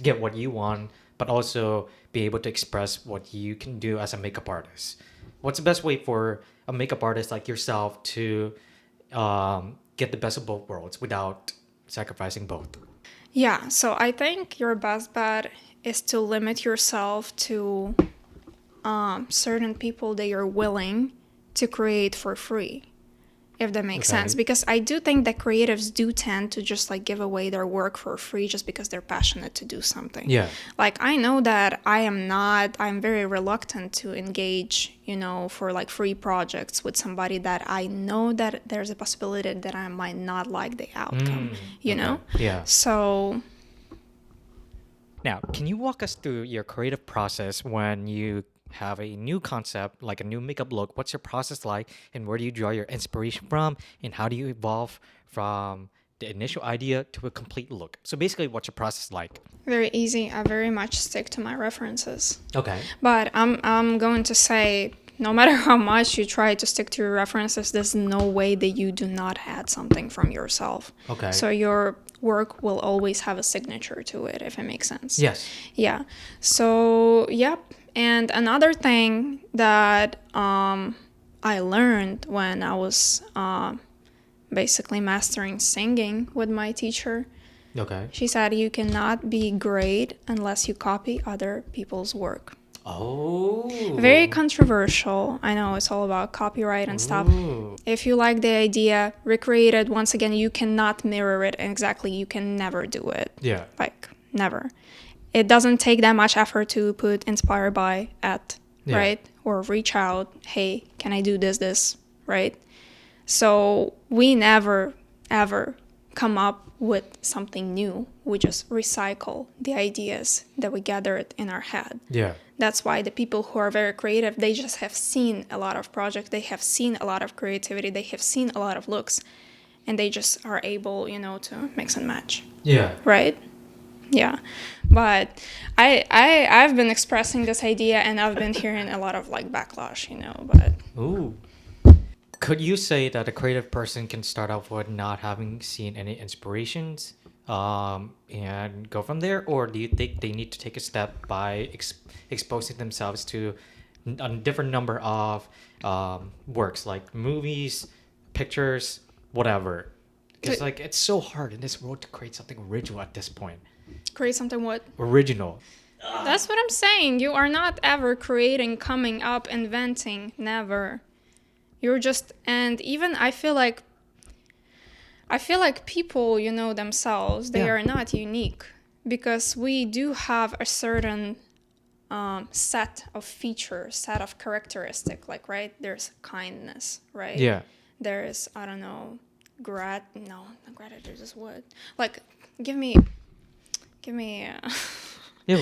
S1: get what you want, but also be able to express what you can do as a makeup artist. What's the best way for a makeup artist like yourself to get the best of both worlds without sacrificing both?
S2: Yeah, so I think your best bet is to limit yourself to certain people that you're willing to create for free, if that makes sense. Because I do think that creatives do tend to just like give away their work for free just because they're passionate to do something.
S1: Yeah.
S2: Like, I know that I'm very reluctant to engage, you know, for like free projects with somebody that I know that there's a possibility that I might not like the outcome, you know?
S1: Yeah.
S2: So
S1: Now, can you walk us through your creative process when you have a new concept, like a new makeup look? What's your process like, and where do you draw your inspiration from, and how do you evolve from the initial idea to a complete look? So basically, what's your process like?
S2: very easy. I very much stick to my references.
S1: Okay.
S2: But I'm going to say, no matter how much you try to stick to your references, there's no way that you do not add something from yourself.
S1: Okay.
S2: So your work will always have a signature to it, if it makes sense.
S1: Yes.
S2: Yeah. So, yep. And another thing that I learned when I was basically mastering singing with my teacher,
S1: Okay.
S2: she said, you cannot be great unless you copy other people's work.
S1: Oh.
S2: Very controversial. I know it's all about copyright and stuff.
S1: Ooh.
S2: If you like the idea, recreate it. Once again, you cannot mirror it exactly. You can never do it.
S1: Yeah.
S2: Like, never. It doesn't take that much effort to put inspired by at,
S1: Yeah.
S2: right? Or reach out, hey, can I do this, right? So we never, ever come up with something new. We just recycle the ideas that we gathered in our head.
S1: Yeah.
S2: That's why the people who are very creative, they just have seen a lot of projects, they have seen a lot of creativity, they have seen a lot of looks, and they just are able, you know, to mix and match,
S1: Yeah.
S2: right? Yeah. But I've been expressing this idea, and I've been hearing a lot of like backlash, you know, but
S1: Ooh. Could you say that a creative person can start off with not having seen any inspirations and go from there? Or do you think they need to take a step by exposing themselves to a different number of works, like movies, pictures, whatever? Because like it's so hard in this world to create something original at this point.
S2: create something what?
S1: Original.
S2: That's what I'm saying. You are not ever creating, coming up, inventing, never. You're just, and even I feel like people, you know, themselves, they
S1: Yeah.
S2: are not unique. because we do have a certain set of features, set of characteristic, like, right? There's kindness, right?
S1: Yeah.
S2: There's, I don't know, no, not gratitude is what? Like, give me
S1: Yeah.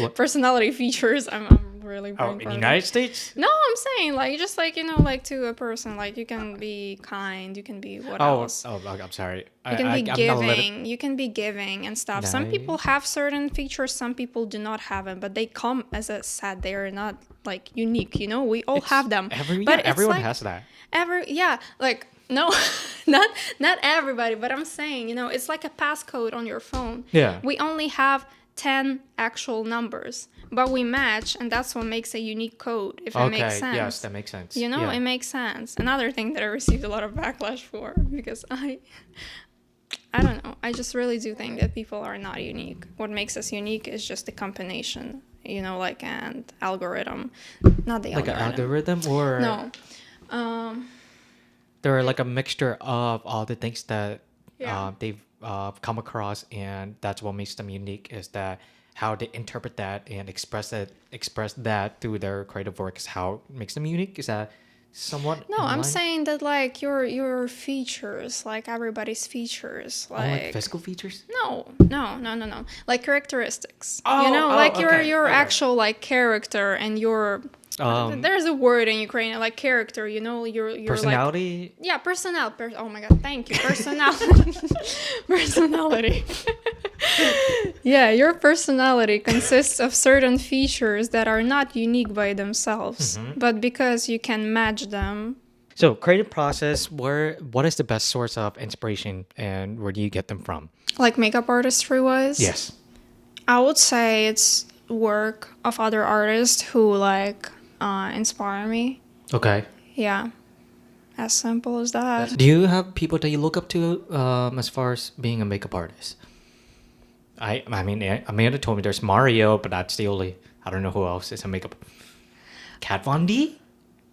S1: What?
S2: personality features. I'm really
S1: Oh,
S2: brain
S1: in the
S2: farting.
S1: United States?
S2: No, I'm saying, like, just like, like to a person, like, you can be kind, you can be what else?
S1: I'm sorry.
S2: You can be
S1: I'm not a little-
S2: giving, you can be giving and stuff. Some people
S1: Nice.
S2: have certain features, some people do not have them, but they come, as I said, they are not like unique, we all have them. But it's
S1: Everyone
S2: like
S1: has that.
S2: like, no, not everybody, but I'm saying, it's like a passcode on your phone.
S1: Yeah.
S2: We only have 10 actual numbers, but we match, and that's what makes a unique code, if it makes sense.
S1: Yes, that makes sense.
S2: It makes sense. Another thing that I received a lot of backlash for, because I don't know. I just really do think that people are not unique. What makes us unique is just the combination, like an algorithm, not the
S1: Like an
S2: algorithm.
S1: algorithm, or
S2: No.
S1: they're like a mixture of all the things that
S2: Yeah.
S1: they've come across, and that's what makes them unique. Is that how they interpret that and express that through their creative work is how it makes them unique? Is that somewhat?
S2: No,
S1: in
S2: I'm
S1: line?
S2: saying that, like, your features, like everybody's features,
S1: Oh, like
S2: like
S1: physical features.
S2: no, like characteristics.
S1: Oh,
S2: Like
S1: okay,
S2: your
S1: okay.
S2: actual, like, character and your there's a word in Ukrainian, like character. Your
S1: Personality.
S2: Like, yeah, oh my god, thank you, personality. Personality. Yeah, your personality consists of certain features that are not unique by themselves, but because you can match them.
S1: So, creative process. What is the best source of inspiration, and where do you get them from?
S2: Like makeup artistry wise?
S1: Yes.
S2: I would say it's work of other artists who, like, inspire me.
S1: Okay.
S2: Yeah. As simple as that.
S1: Do you have people that you look up to as far as being a makeup artist? I mean, Amanda told me there's Mario, but that's the only. I don't know who else is a makeup. Kat Von D?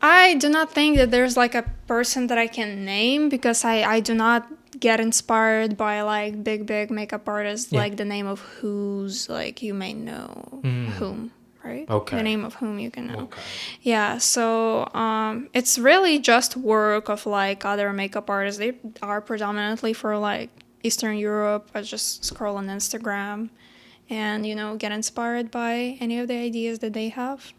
S2: I do not think that there's, like, a person that I can name, because I do not get inspired by, like, big makeup artists,
S1: Yeah.
S2: like the name of whose, like, you may know whom, right?
S1: Okay.
S2: The name of whom you can know.
S1: Okay.
S2: Yeah, so it's really just work of, like, other makeup artists. They are predominantly for, like, Eastern Europe. I just scroll on Instagram and, get inspired by any of the ideas that they have.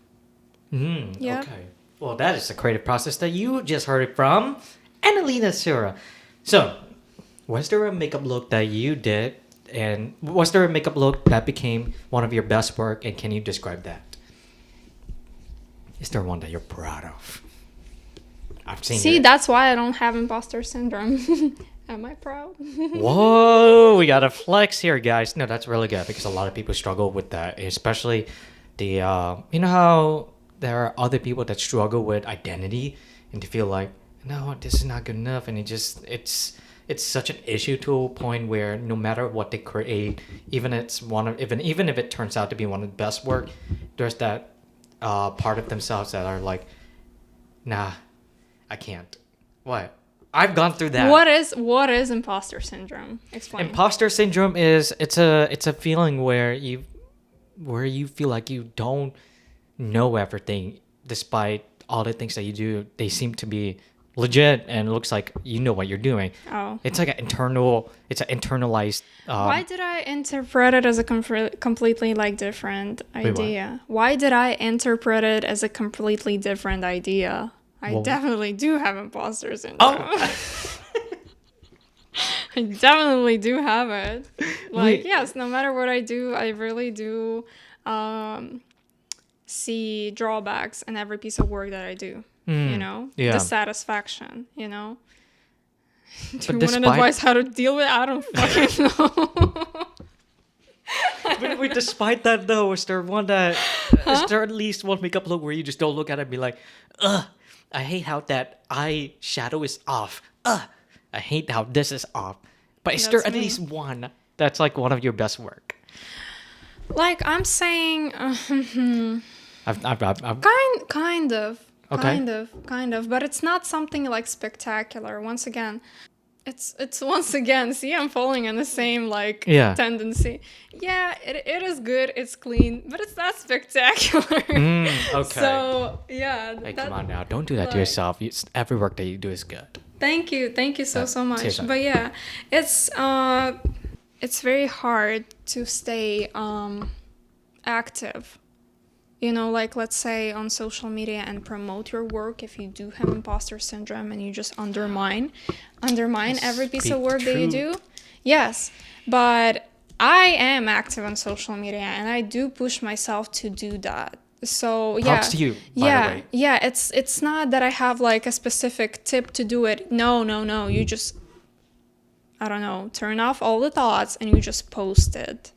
S2: Yeah.
S1: Okay. Well, that is the creative process that you just heard it from Anhelina Sira. So, was there a makeup look that you did, and was there a makeup look that became one of your best work, and can you describe that? Is there one that you're proud of? I've seen
S2: See,
S1: it.
S2: that's why I don't have imposter syndrome. Am I proud?
S1: Whoa, we got a flex here, guys. No, that's really good, because a lot of people struggle with that, especially the you know how there are other people that struggle with identity and to feel like, no, this is not good enough, and it's such an issue to a point where no matter what they create, even if it turns out to be one of the best work, there's that part of themselves that are like, nah, I can't. What? I've gone through that.
S2: What is imposter syndrome? Explain.
S1: Imposter syndrome is it's a feeling where you feel like you don't know everything, despite all the things that you do. They seem to be legit, and it looks like you know what you're doing.
S2: Oh.
S1: It's like it's an internalized.
S2: Why did I interpret it as a completely, like, different
S1: what?
S2: idea? Why did I interpret it as a completely different idea? I
S1: Well-
S2: definitely do have imposter syndrome.
S1: Oh.
S2: I definitely do have it. Like,
S1: Wait.
S2: yes, no matter what I do, I really do see drawbacks in every piece of work that I do.
S1: yeah.
S2: Dissatisfaction, Do you want an
S1: despite-
S2: advice how to deal with it? I don't fucking know.
S1: But despite that, though, is there at least one makeup look where you just don't look at it and be like, ugh, I hate how that eye shadow is off. Ugh, I hate how this is off. But is there
S2: That's
S1: at
S2: me.
S1: least one that's like one of your best work?
S2: Like, I'm saying,
S1: I've
S2: kind of,
S1: Okay.
S2: kind of, but it's not something, like, spectacular. Once again, It's once again, see, I'm falling in the same like
S1: Yeah.
S2: tendency. Yeah, it is good, it's clean, but it's not spectacular.
S1: Okay.
S2: So yeah,
S1: Hey, come on now. Don't do that to
S2: like-
S1: yourself. Every work that you do is good.
S2: Thank you so much.
S1: seriously.
S2: But yeah, it's very hard to stay active. You know, like let's say on social media and promote your work if you do have imposter syndrome and you just undermine every piece of
S1: Speak
S2: work that you
S1: true.
S2: do. Yes, but I am active on social media and I do push myself to do that. So yeah,
S1: Props to you, by the way.
S2: yeah. It's not that I have like a specific tip to do it. No. You just, I don't know, turn off all the thoughts and you just post it.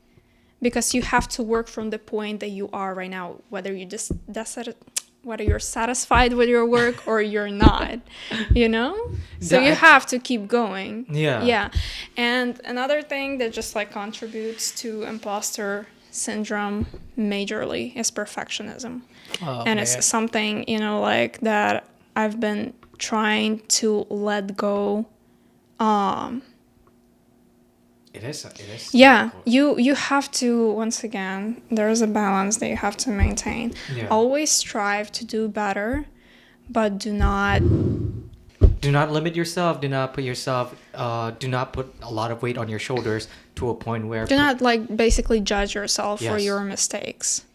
S2: Because you have to work from the point that you are right now, whether whether you're satisfied with your work or you're not, you know? So you have to keep going.
S1: Yeah.
S2: Yeah. And another thing that just like contributes to imposter syndrome majorly is perfectionism.
S1: Oh,
S2: And
S1: man.
S2: it's something, you know, like that I've been trying to let go.
S1: It is.
S2: Yeah,
S1: difficult.
S2: you have to, once again, there's a balance that you have to maintain.
S1: Yeah.
S2: Always strive to do better, but do not,
S1: Do not limit yourself. Do not put yourself. Do not put a lot of weight on your shoulders to a point where.
S2: do not like basically judge yourself for
S1: Yes.
S2: your mistakes.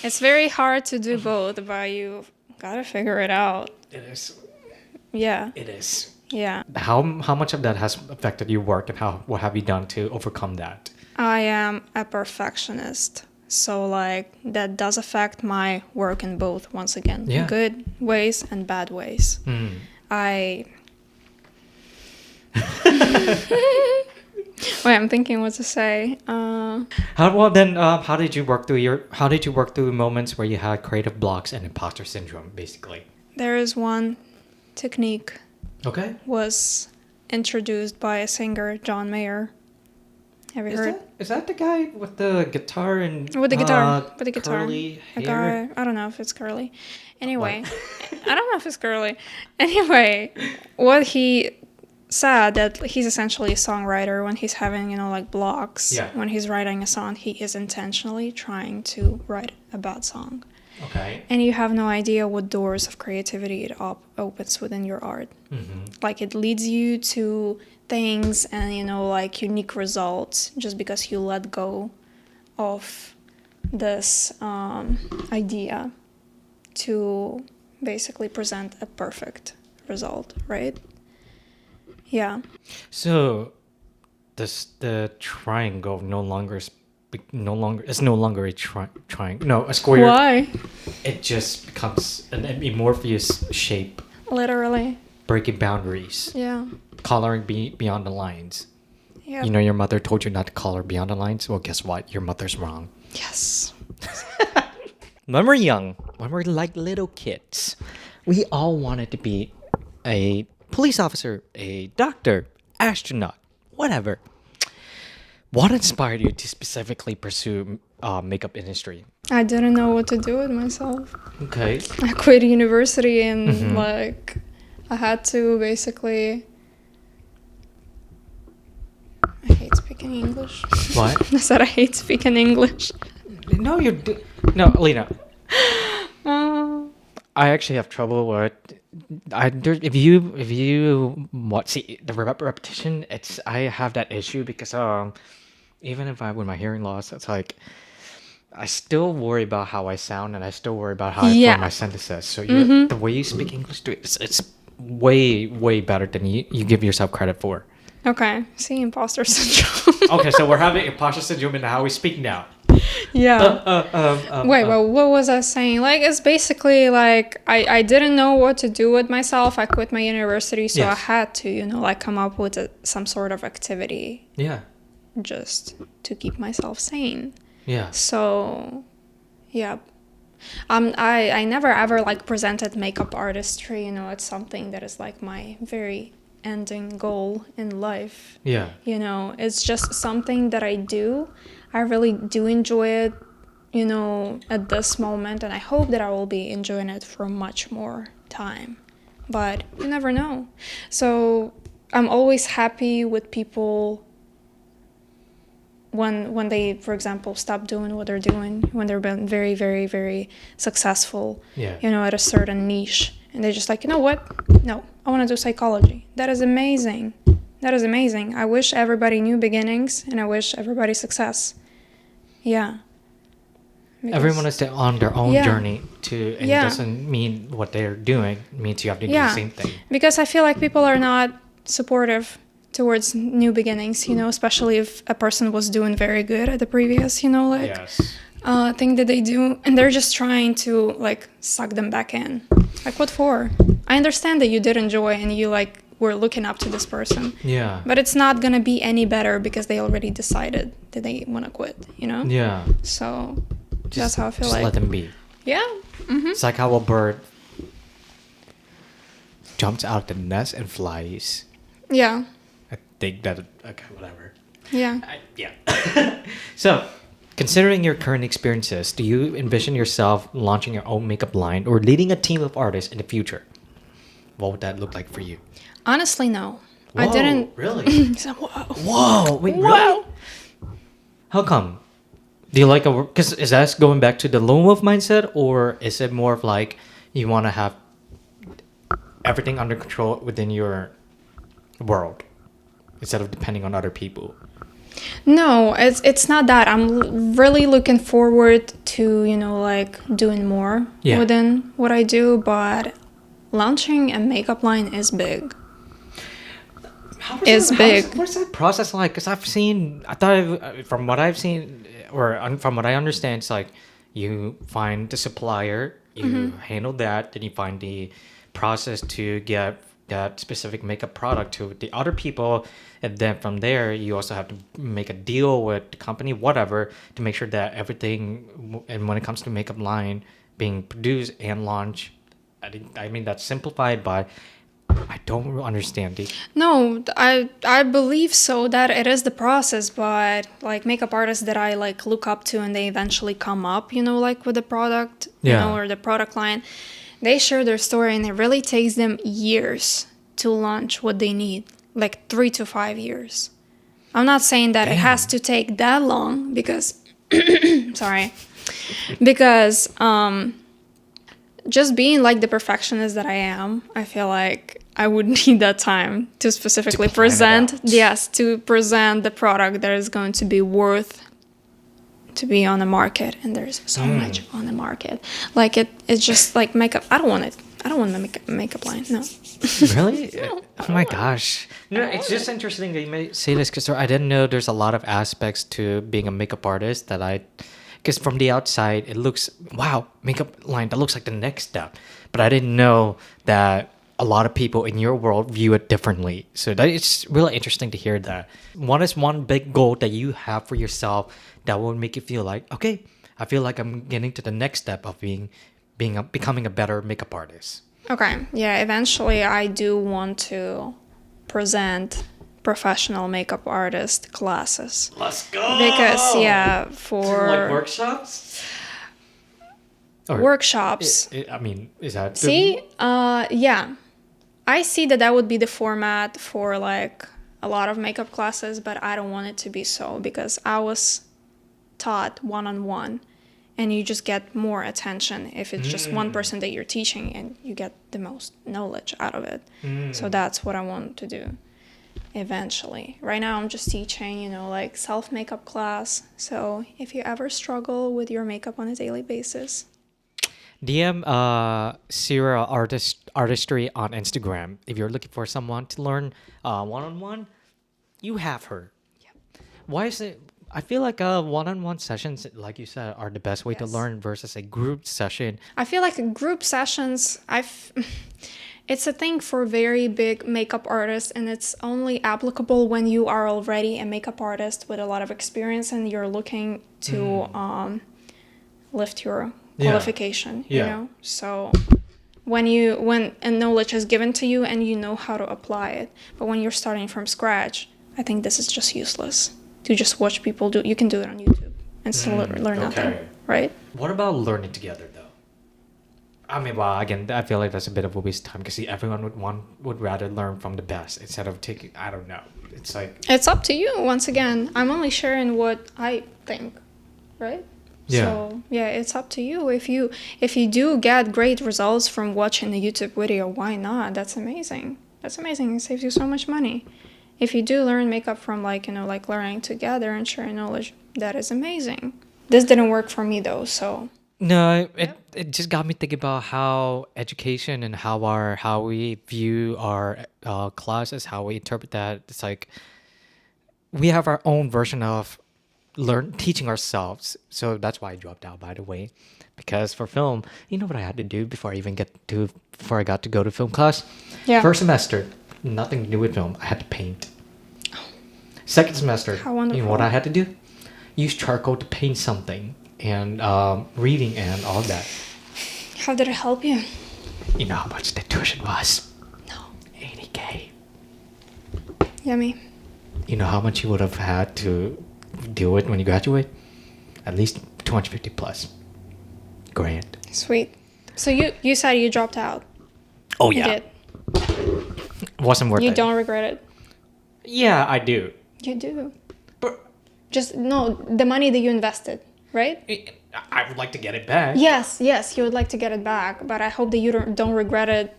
S2: It's very hard to do both, but you gotta figure it out.
S1: It is.
S2: Yeah,
S1: It is.
S2: yeah.
S1: How much of that has affected your work, and what have you done to overcome that?
S2: I am a perfectionist. So like that does affect my work in both, once again,
S1: Yeah.
S2: good ways and bad ways. Wait, I'm thinking what to say.
S1: How did you work through moments where you had creative blocks and imposter syndrome, basically?
S2: There is one technique
S1: Okay.
S2: was introduced by a singer, John Mayer. Have you heard?
S1: Is that the guy with the guitar and
S2: With the guitar. With the guitar.
S1: curly
S2: A
S1: hair?
S2: guy, I don't know if it's curly. Anyway, I don't know if it's curly. Anyway, what he said that he's essentially a songwriter when he's having, you know, like blocks.
S1: Yeah.
S2: When he's writing a song, he is intentionally trying to write a bad song.
S1: Okay.
S2: And you have no idea what doors of creativity it opens within your art.
S1: Mm-hmm.
S2: Like it leads you to things and, you know, like unique results just because you let go of this idea to basically present a perfect result, right? Yeah.
S1: So, the triangle no longer is no longer a triangle. No, a square.
S2: Why?
S1: It just becomes an amorphous shape,
S2: Literally.
S1: breaking boundaries,
S2: Yeah.
S1: coloring beyond the lines.
S2: Yeah.
S1: You know, your mother told you not to color beyond the lines. Well, guess what? Your mother's wrong.
S2: Yes.
S1: When we're young, when we're like little kids, we all wanted to be a police officer, a doctor, astronaut, whatever. What inspired you to specifically pursue makeup industry?
S2: I didn't know what to do with myself.
S1: Okay.
S2: I quit university and like I had to basically. I hate speaking English.
S1: What?
S2: I said I hate speaking English.
S1: No, no, Lena.
S2: Oh.
S1: I actually have trouble with. If you see the repetition, I have that issue because even if I with my hearing loss, it's like I still worry about how I sound and I still worry about how I form my sentences. So the way you speak English, it's way better than you give yourself credit for.
S2: Okay. See, imposter syndrome.
S1: Okay, so we're having imposter syndrome in how we speak now.
S2: Yeah. Wait, well, what was I saying? Like, it's basically like I didn't know what to do with myself. I quit my university, so I
S1: Yes.
S2: had to, you know, like come up with some sort of activity
S1: Yeah.
S2: just to keep myself sane.
S1: Yeah.
S2: So, yeah. I never ever like presented makeup artistry. You know, it's something that is like my very ending goal in life.
S1: Yeah.
S2: You know, it's just something that I do. I really do enjoy it, you know, at this moment, and I hope that I will be enjoying it for much more time. But you never know. So, I'm always happy with people when they, for example, stop doing what they're doing, when they've been very, very, very successful, at a certain niche, and they're just like, you know what? No, I want to do psychology. That is amazing. That is amazing. I wish everybody knew beginnings, and I wish everybody success. Yeah.
S1: Because everyone is on their own journey too, and it doesn't mean what they're doing means you have to do the same thing. Because
S2: I feel like people are not supportive towards new beginnings, especially if a person was doing very good at the previous, thing that they do, and they're just trying to suck them back in. Like, what for? I understand that you did enjoy and you were looking up to this person.
S1: Yeah.
S2: But it's not gonna be any better because they already decided that they want to quit,
S1: Yeah.
S2: So that's how I feel like.
S1: Just let them be.
S2: Yeah. Mm-hmm.
S1: It's like how a bird jumps out the nest and flies.
S2: Yeah.
S1: I think that, okay, whatever.
S2: Yeah.
S1: So, considering your current experiences, do you envision yourself launching your own makeup line or leading a team of artists in the future? What would that look like for you?
S2: Honestly, no.
S1: Whoa,
S2: I didn't.
S1: Really? Whoa! Wait,
S2: wow.
S1: Really? How come? Do you like a... Because is that going back to the lone wolf mindset, or is it more of like you want to have everything under control within your world instead of depending on other people?
S2: No, it's not that. I'm really looking forward to, doing more within what I do, but launching a makeup line is big.
S1: What's that process like? Because from what I've seen, or from what I understand, it's like you find the supplier, you handle that, then you find the process to get that specific makeup product to the other people, and then from there you also have to make a deal with the company, whatever, to make sure that everything, and when it comes to makeup line being produced and launched, I mean that's simplified, but I don't understand it.
S2: No, I believe so that it is the process, but makeup artists that I look up to and they eventually come up, with the product, or the product line, they share their story and it really takes them years to launch what they need, 3 to 5 years. I'm not saying that it has to take that long because, sorry, because just being the perfectionist that I am, I feel like I would need that time to specifically present the product that is going to be worth to be on the market, and there's so much on the market. It's just makeup. I don't want a makeup line. No.
S1: Really?
S2: No.
S1: Oh my gosh. It's just interesting that you may say this because I didn't know there's a lot of aspects to being a makeup artist because from the outside it looks, wow, makeup line, that looks like the next step. But I didn't know that a lot of people in your world view it differently. So that it's really interesting to hear that. What is one big goal that you have for yourself that will make you feel like, okay, I feel like I'm getting to the next step of becoming a better makeup artist?
S2: Okay, yeah, eventually I do want to present professional makeup artist classes.
S1: Let's go!
S2: Because, for...
S1: workshops?
S2: Workshops.
S1: Is that...
S2: See? Yeah. I see that would be the format for, a lot of makeup classes, but I don't want it to be so because I was taught one-on-one. And you just get more attention if it's just one person that you're teaching and you get the most knowledge out of it. So that's what I want to do eventually. Right now I'm just teaching, self-makeup class. So if you ever struggle with your makeup on a daily basis,
S1: DM Sira Artistry on Instagram. If you're looking for someone to learn one-on-one, you have her.
S2: Yeah.
S1: Why is it... I feel like one-on-one sessions, like you said, are the best way to learn versus a group session.
S2: I feel like group sessions, it's a thing for very big makeup artists, and it's only applicable when you are already a makeup artist with a lot of experience and you're looking to lift your qualification, you know? So when a knowledge is given to you and you know how to apply it, but when you're starting from scratch, I think this is just useless. To just watch people do. You can do it on YouTube and still learn nothing, right?
S1: What about learning together though? I mean, well, again, I feel like that's a bit of a waste of time because everyone would rather learn from the best instead of taking. I don't know. It's like
S2: It's up to you. Once again, I'm only sharing what I think, right?
S1: Yeah.
S2: So yeah, it's up to you. If you do get great results from watching a YouTube video, why not? That's amazing. That's amazing. It saves you so much money. If you do learn makeup from like learning together and sharing knowledge, that is amazing. This didn't work for me though, so
S1: no, it just got me thinking about how education and how we view our classes, how we interpret that. It's like we have our own version of teaching ourselves. So that's why I dropped out, by the way, because for film, you know what I had to do before I got to go to film class.
S2: yeah.
S1: First semester, nothing to do with film. I had to paint. Second semester,
S2: How
S1: you
S2: wonderful.
S1: know what I had to do? Use charcoal to paint something, and reading and all that.
S2: How did it help you?
S1: You know how much the tuition was?
S2: No.
S1: 80K.
S2: Yummy.
S1: You know how much you would have had to deal with when you graduate? At least 250 plus grand.
S2: Sweet. So you said you dropped out.
S1: Oh
S2: You
S1: yeah,
S2: did.
S1: wasn't worth
S2: You
S1: it.
S2: don't regret it.
S1: Yeah, I do.
S2: You do.
S1: But
S2: Just no, the money that you invested, right?
S1: I would like to get it back.
S2: Yes, you would like to get it back, but I hope that you don't regret it.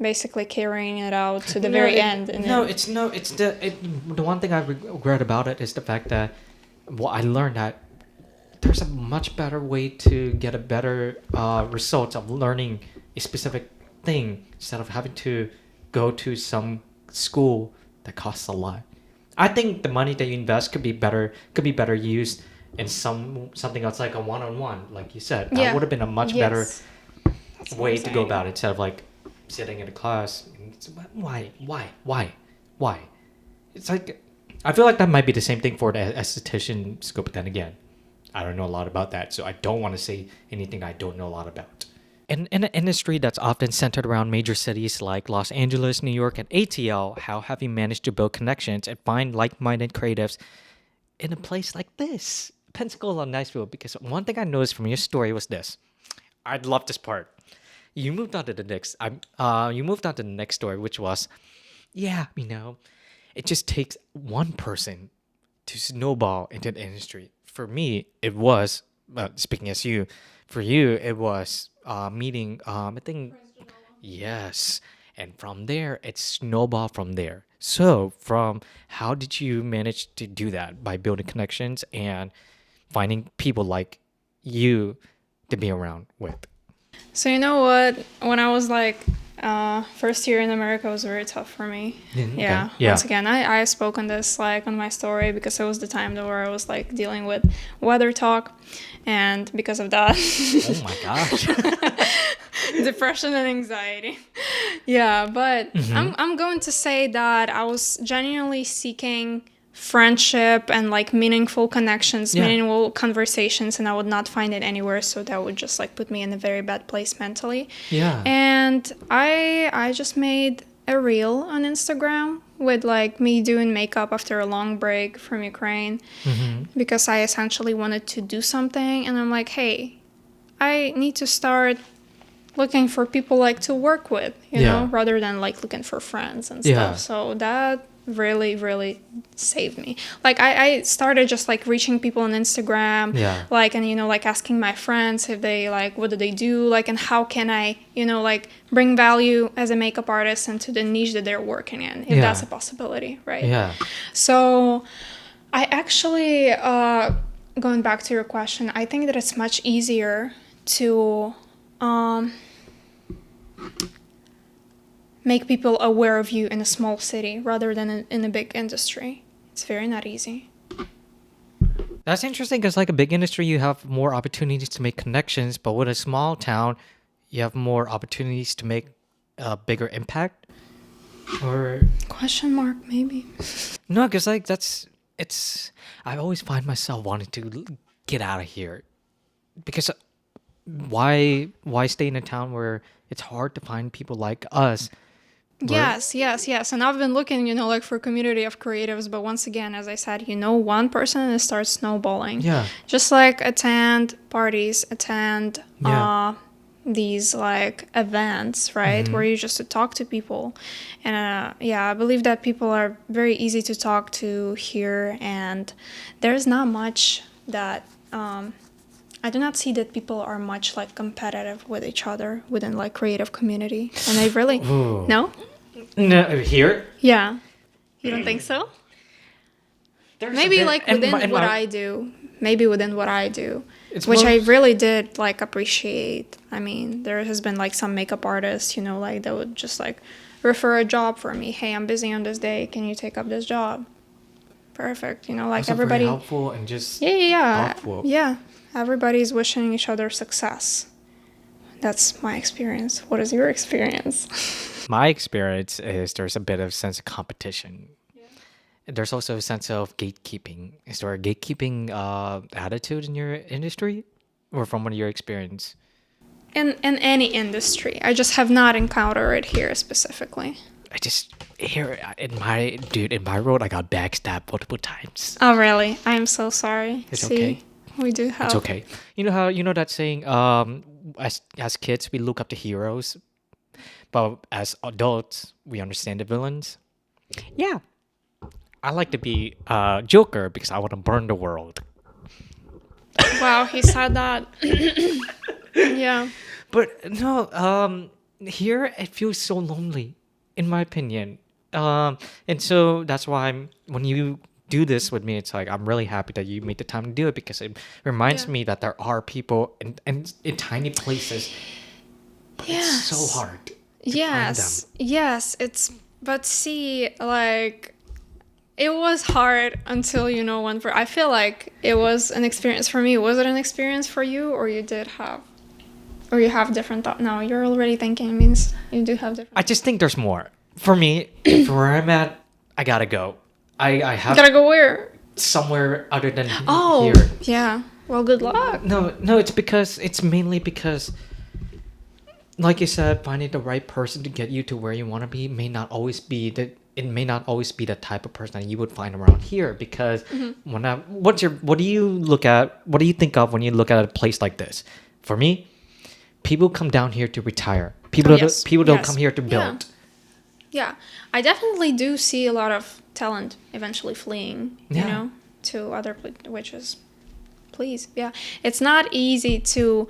S2: Basically, carrying it out to the very end. And
S1: The one thing I regret about it is the fact that I learned that there's a much better way to get a better result of learning a specific thing instead of having to go to some school that costs a lot. I think the money that you invest could be better used in something else like a one-on-one, like you said. That
S2: Yeah.
S1: would have been a much
S2: Yes.
S1: better
S2: That's what
S1: way
S2: I'm
S1: to go
S2: saying.
S1: about it instead of like sitting in a class. And why? It's like I feel like that might be the same thing for the esthetician scope. But then again, I don't know a lot about that, so I don't want to say anything I don't know a lot about. In an industry that's often centered around major cities like Los Angeles, New York, and ATL, how have you managed to build connections and find like-minded creatives in a place like this, Pensacola, Niceville? Because one thing I noticed from your story was this. I love this part. You moved on to the next. You moved on to the next story, which was, it just takes one person to snowball into the industry. For me, it was speaking as you. For you, it was meeting. I think yes, and from there, it snowballed from there. So, how did you manage to do that by building connections and finding people like you to be around with?
S2: So you know what? When I was like first year in America, was very tough for me.
S1: Okay.
S2: Yeah.
S1: Yeah.
S2: Once again, I spoke on this like on my story because it was the time where I was like dealing with weather talk, and because of that,
S1: Oh my gosh.
S2: depression and anxiety. Yeah, but I'm going to say that I was genuinely seeking friendship and like meaningful connections,
S1: Yeah.
S2: meaningful conversations, and I would not find it anywhere, so that would just like put me in a very bad place mentally.
S1: Yeah.
S2: And I just made a reel on Instagram with like me doing makeup after a long break from Ukraine because I essentially wanted to do something, and I'm like, hey, I need to start looking for people like to work with, you
S1: Yeah.
S2: know, rather than like looking for friends and
S1: Yeah.
S2: stuff. So that really saved me. Like I started just like reaching people on Instagram,
S1: Yeah.
S2: like, and you know, like asking my friends if they like what do they do, like, and how can I, you know, like bring value as a makeup artist into the niche that they're working in, if
S1: Yeah.
S2: that's a possibility, right?
S1: Yeah.
S2: So I actually going back to your question, I think that it's much easier to make people aware of you in a small city rather than in a big industry. It's very not easy.
S1: That's interesting because, like a big industry, you have more opportunities to make connections, but with a small town, you have more opportunities to make a bigger impact. Or
S2: Question mark, maybe.
S1: no, because like I always find myself wanting to get out of here because why stay in a town where it's hard to find people like us?
S2: Yes. And I've been looking, you know, like for a community of creatives, but once again, as I said, you know, one person and it starts snowballing.
S1: Yeah.
S2: Just like attend parties, attend
S1: Yeah.
S2: these like events, right, where you just to talk to people. And I believe that people are very easy to talk to here, and there's not much that I do not see that people are much like competitive with each other within like creative community. And I really no
S1: here.
S2: yeah, you don't think so?
S1: There's
S2: Maybe like within what I do,
S1: It's
S2: which I
S1: most-
S2: really did like appreciate. I mean, there has been like some makeup artists, you know, like that would just like refer a job for me. Hey, I'm busy on this day. Can you take up this job? Perfect. You know, like
S1: also
S2: everybody.
S1: very helpful and just
S2: Yeah.
S1: thoughtful.
S2: Yeah. Everybody's wishing each other success. That's my experience. What is your experience?
S1: My experience is there's a bit of sense of competition. There's also a sense of gatekeeping. Is there a gatekeeping attitude in your industry, or from what your experience?
S2: In any industry. I just have not encountered it here specifically.
S1: I just here in my road, I got backstabbed multiple times.
S2: Oh, really? I'm so sorry.
S1: It's okay.
S2: We do have.
S1: It's okay. You know how that saying? As kids, we look up to heroes, but as adults, we understand the villains. Yeah, I like to be Joker because I want to burn the world.
S2: Wow, he said that. Yeah.
S1: But no, here it feels so lonely, in my opinion. And so that's why when you do this with me, it's like I'm really happy that you made the time to do it because it reminds
S2: Yeah.
S1: me that there are people in tiny places. But it's so hard. To find them.
S2: Yes, but see, like, it was hard until, you know, I feel like it was an experience for me. Was it an experience for you, or you have different thought? No, you're already thinking, it means you do have different.
S1: I just think there's more. For me, for where I'm at, I gotta go. I have
S2: Gotta go where?
S1: somewhere other than
S2: Oh,
S1: here.
S2: yeah. Well, good luck.
S1: No, it's mainly because, like you said, finding the right person to get you to where you want to be may not always be the type of person that you would find around here. Because what do you look at? What do you think of when you look at a place like this? For me, people come down here to retire. People don't come here to build.
S2: Yeah, I definitely do see a lot of talent eventually fleeing, you
S1: Yeah.
S2: know, to other which is, please, yeah. It's not easy to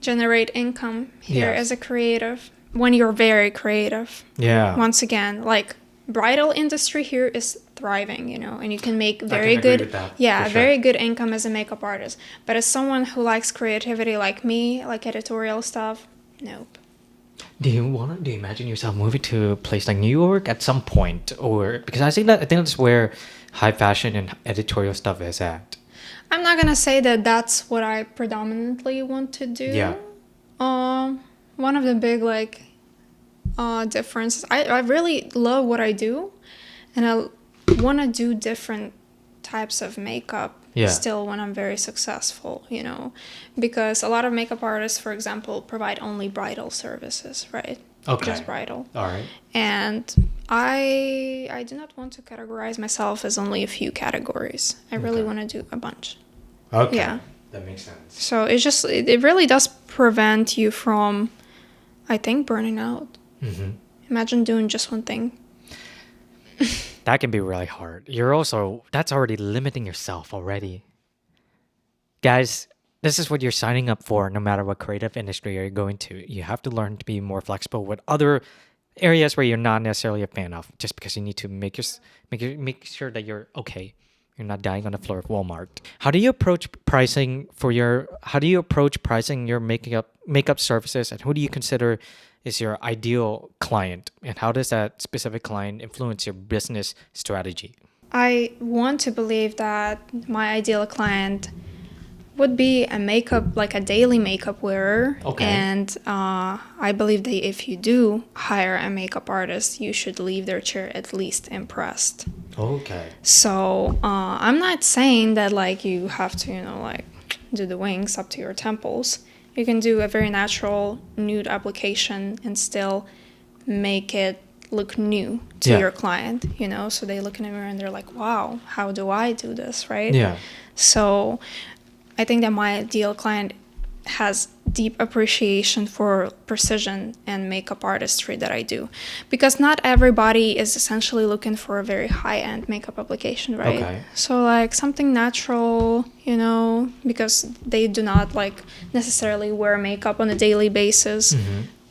S2: generate income here
S1: Yes.
S2: as a creative when you're very creative.
S1: Yeah.
S2: Once again, like bridal industry here is thriving, you know, and you can make
S1: can
S2: very
S1: agree
S2: good,
S1: with that,
S2: yeah,
S1: for sure.
S2: very good income as a makeup artist. But as someone who likes creativity like me, like editorial stuff, nope.
S1: Do you imagine yourself moving to a place like New York at some point, or because I think that's where high fashion and editorial stuff is at.
S2: I'm not gonna say that that's what I predominantly want to do.
S1: Yeah.
S2: One of the big like differences. I really love what I do, and I want to do different types of makeup.
S1: Yeah.
S2: Still, when I'm very successful, you know, because a lot of makeup artists, for example, provide only bridal services, right?
S1: Okay.
S2: Just bridal.
S1: All right.
S2: And I do not want to categorize myself as only a few categories. I really
S1: Okay.
S2: want to do a bunch.
S1: Okay.
S2: Yeah.
S1: That makes sense.
S2: So it really does prevent you from, I think, burning out.
S1: Mm-hmm.
S2: Imagine doing just one thing.
S1: That can be really hard. That's already limiting yourself already. Guys, this is what you're signing up for no matter what creative industry you're going to. You have to learn to be more flexible with other areas where you're not necessarily a fan of, just because you need to make sure that you're okay. You're not dying on the floor of Walmart. How do you approach pricing your makeup services, and who do you consider is your ideal client, and how does that specific client influence your business strategy?
S2: I want to believe that my ideal client would be a daily makeup wearer.
S1: Okay.
S2: And I believe that if you do hire a makeup artist, you should leave their chair at least impressed.
S1: Okay.
S2: So I'm not saying that like you have to, do the wings up to your temples. You can do a very natural nude application and still make it look new to your client, so they look in the mirror and they're like, wow, how do I do this, right?
S1: Yeah.
S2: So I think that my ideal client has deep appreciation for precision and makeup artistry that I do, because not everybody is essentially looking for a very high-end makeup application, right?
S1: Okay.
S2: So like something natural, you know, because they do not like necessarily wear makeup on a daily basis,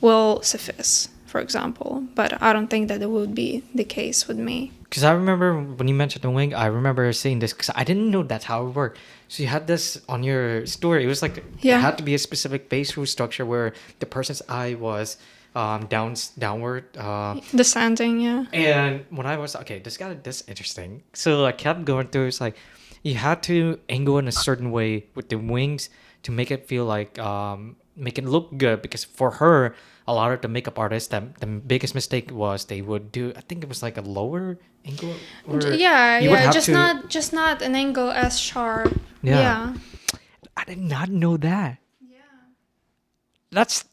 S2: will suffice, for example. But I don't think that it would be the case with me.
S1: Because I remember when you mentioned the wing, I remember seeing this because I didn't know that's how it worked. So you had this on your story. It was like
S2: Yeah.
S1: it had to be a specific base rule structure where the person's eye was downward.
S2: Descending, yeah.
S1: And when I was okay, this got this interesting. So I kept going through. It's like you had to angle in a certain way with the wings to make it feel like make it look good. Because for her, a lot of the makeup artists, that the biggest mistake was they would do. I think it was like a lower angle. Or
S2: Yeah,
S1: you would
S2: yeah,
S1: have
S2: just
S1: to-
S2: not an angle as sharp.
S1: Yeah.
S2: Yeah.
S1: I did not know that.
S2: Yeah.
S1: That's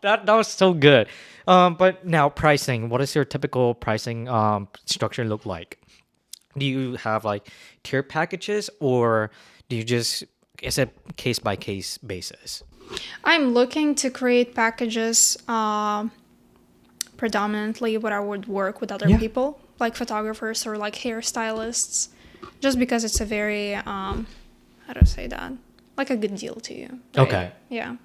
S1: that was so good. But now pricing. What does your typical pricing structure look like? Do you have like tier packages, or do you just is it case by case basis?
S2: I'm looking to create packages predominantly where I would work with other
S1: Yeah.
S2: people, like photographers or like hairstylists, just because it's a very, how do I say that? Like a good deal to you. Right?
S1: Okay.
S2: Yeah.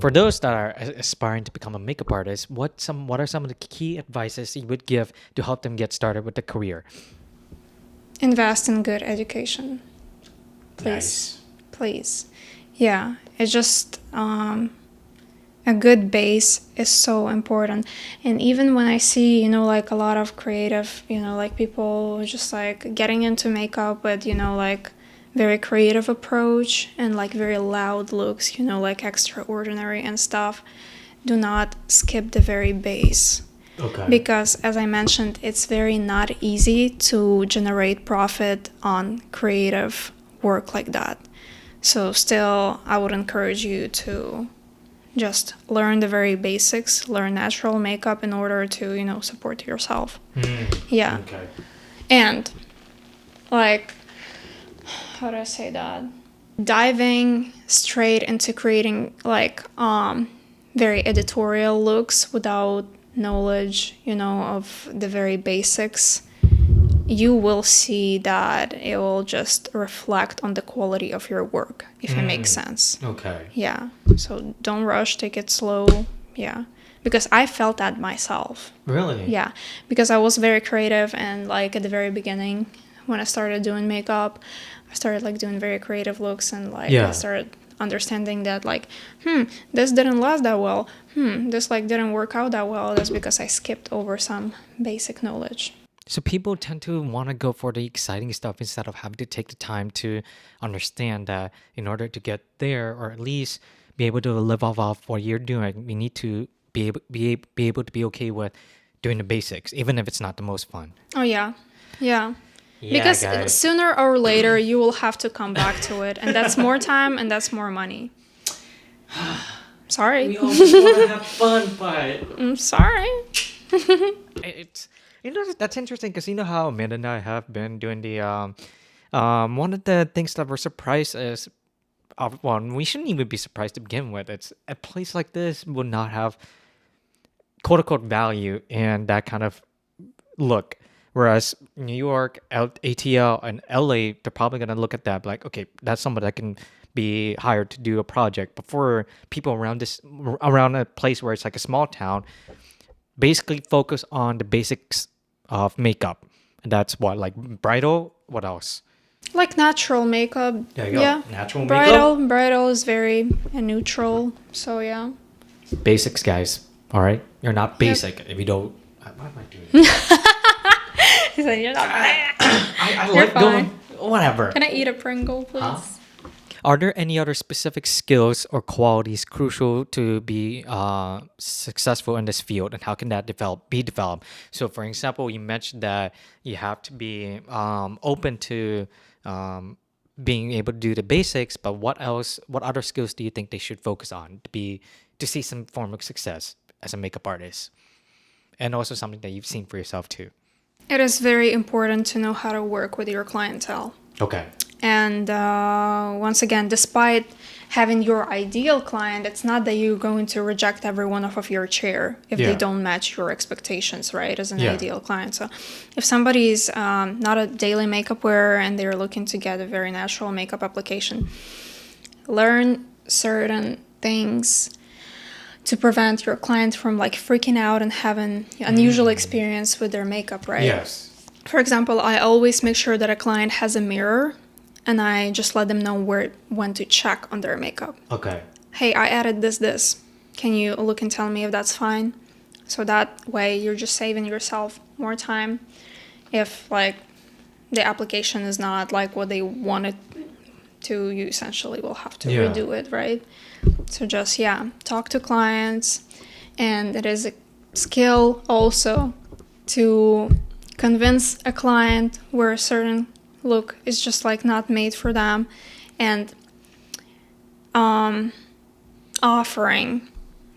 S1: For those that are aspiring to become a makeup artist, what are some of the key advices you would give to help them get started with the career?
S2: Invest in good education. Please. Please. Yeah. It's just, a good base is so important. And even when I see, you know, like a lot of creative, you know, like people just like getting into makeup with, you know, like very creative approach and like very loud looks, you know, like extraordinary and stuff, do not skip the very base.
S1: Okay.
S2: Because as I mentioned, it's very not easy to generate profit on creative work like that. So still, I would encourage you to just learn the very basics, learn natural makeup in order to, you know, support yourself. Yeah.
S1: Okay.
S2: And like, how do I say that? Diving straight into creating like very editorial looks without knowledge, you know, of the very basics, you will see that it will just reflect on the quality of your work, if it makes sense.
S1: Okay.
S2: Yeah. So don't rush, take it slow. Yeah. Because I felt that myself.
S1: Really?
S2: Yeah. Because I was very creative, and like at the very beginning when I started doing makeup, I started like doing very creative looks, and like
S1: Yeah.
S2: I started understanding that like, this didn't last that well. This like didn't work out that well. That's because I skipped over some basic knowledge.
S1: So people tend to want to go for the exciting stuff instead of having to take the time to understand that in order to get there, or at least be able to live off of what you're doing, we need to be able to be okay with doing the basics, even if it's not the most fun.
S2: Oh yeah. Yeah.
S1: Yeah,
S2: Because
S1: guys.
S2: sooner or later you will have to come back to it, and that's more time and that's more money. Sorry.
S1: We always want to have fun, but
S2: I'm sorry.
S1: it's that's interesting because you know how Amanda and I have been doing the one of the things that we're surprised is well, we shouldn't even be surprised to begin with. It's a place like this would not have quote unquote value in that kind of look. Whereas New York, ATL, and LA, they're probably gonna look at that like, okay, that's somebody that can be hired to do a project. But for people around a place where it's like a small town, basically focus on the basics of makeup. And that's what, like bridal. What else?
S2: Like natural makeup.
S1: There you go.
S2: Yeah.
S1: Natural
S2: Bridal is very neutral. So yeah.
S1: Basics, guys. All right, you're not basic if you don't. What am I doing?
S2: He's like, you're not
S1: I
S2: You're
S1: like going.
S2: fine.
S1: Whatever.
S2: Can I eat a Pringle, please?
S1: Huh? Are there any other specific skills or qualities crucial to be successful in this field, and how can that be developed? So, for example, you mentioned that you have to be open to being able to do the basics, but what else? What other skills do you think they should focus on to see some form of success as a makeup artist, and also something that you've seen for yourself too?
S2: It is very important to know how to work with your clientele.
S1: Okay.
S2: And once again, despite having your ideal client, it's not that you're going to reject everyone off of your chair if they don't match your expectations, right, as an ideal client. So if somebody is not a daily makeup wearer and they're looking to get a very natural makeup application, learn certain things to prevent your client from like freaking out and having unusual experience with their makeup, right?
S1: Yes.
S2: For example, I always make sure that a client has a mirror, and I just let them know when to check on their makeup.
S1: Okay.
S2: Hey, I added this. Can you look and tell me if that's fine? So that way you're just saving yourself more time. If like the application is not like what they wanted to, you essentially will have to redo it, right? So just, talk to clients. And it is a skill also to convince a client where a certain look is just like not made for them, and offering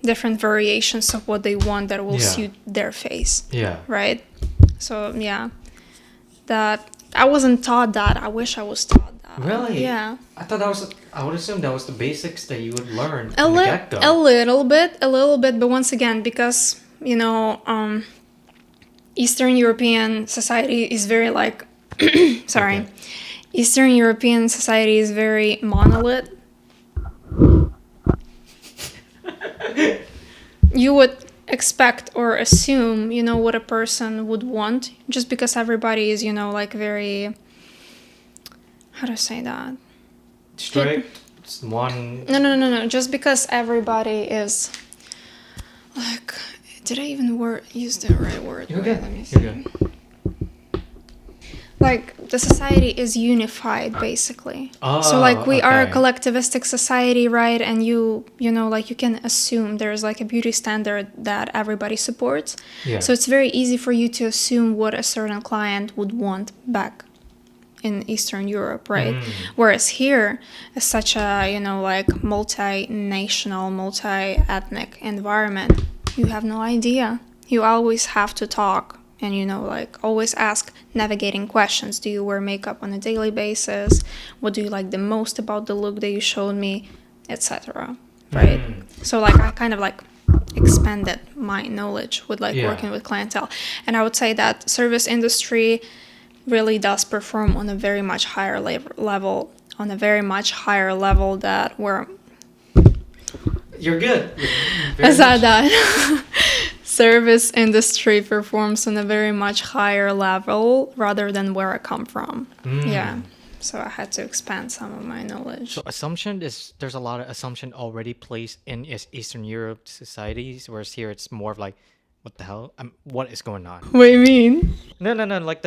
S2: different variations of what they want that will suit their face. Right? So that I wasn't taught that. I wish I was taught that.
S1: Really?
S2: Yeah.
S1: I would assume that was the basics that you would learn
S2: A
S1: from the get-go.
S2: little bit, but once again, because Eastern European society is very like Eastern European society is very monolith. You would expect or assume, what a person would want, just because everybody is, like very, how to say that?
S1: Strict. It's one.
S2: No. Just because everybody is like, did I even use the right word?
S1: You're
S2: Wait,
S1: good.
S2: let me see.
S1: You're good.
S2: Like, the society is unified, basically. So, like, we are a collectivistic society, right? And you can assume there's, like, a beauty standard that everybody supports.
S1: Yeah.
S2: So it's very easy for you to assume what a certain client would want back in Eastern Europe, right? Whereas here is such a, like, multinational, multi-ethnic environment. You have no idea. You always have to talk. And, like, always ask navigating questions. Do you wear makeup on a daily basis? What do you like the most about the look that you showed me? Etc. Right? So, like, I kind of, like, expanded my knowledge with, like, working with clientele. And I would say that service industry really does perform on a very much higher level. On a very much higher level that we're...
S1: You're good.
S2: I said that. Service industry performs on a very much higher level rather than where I come from. Yeah. So I had to expand some of my knowledge.
S1: So there's a lot of assumption already placed in Eastern Europe societies, whereas here it's more of like, what the hell? What is going on?
S2: What do you mean?
S1: No. Like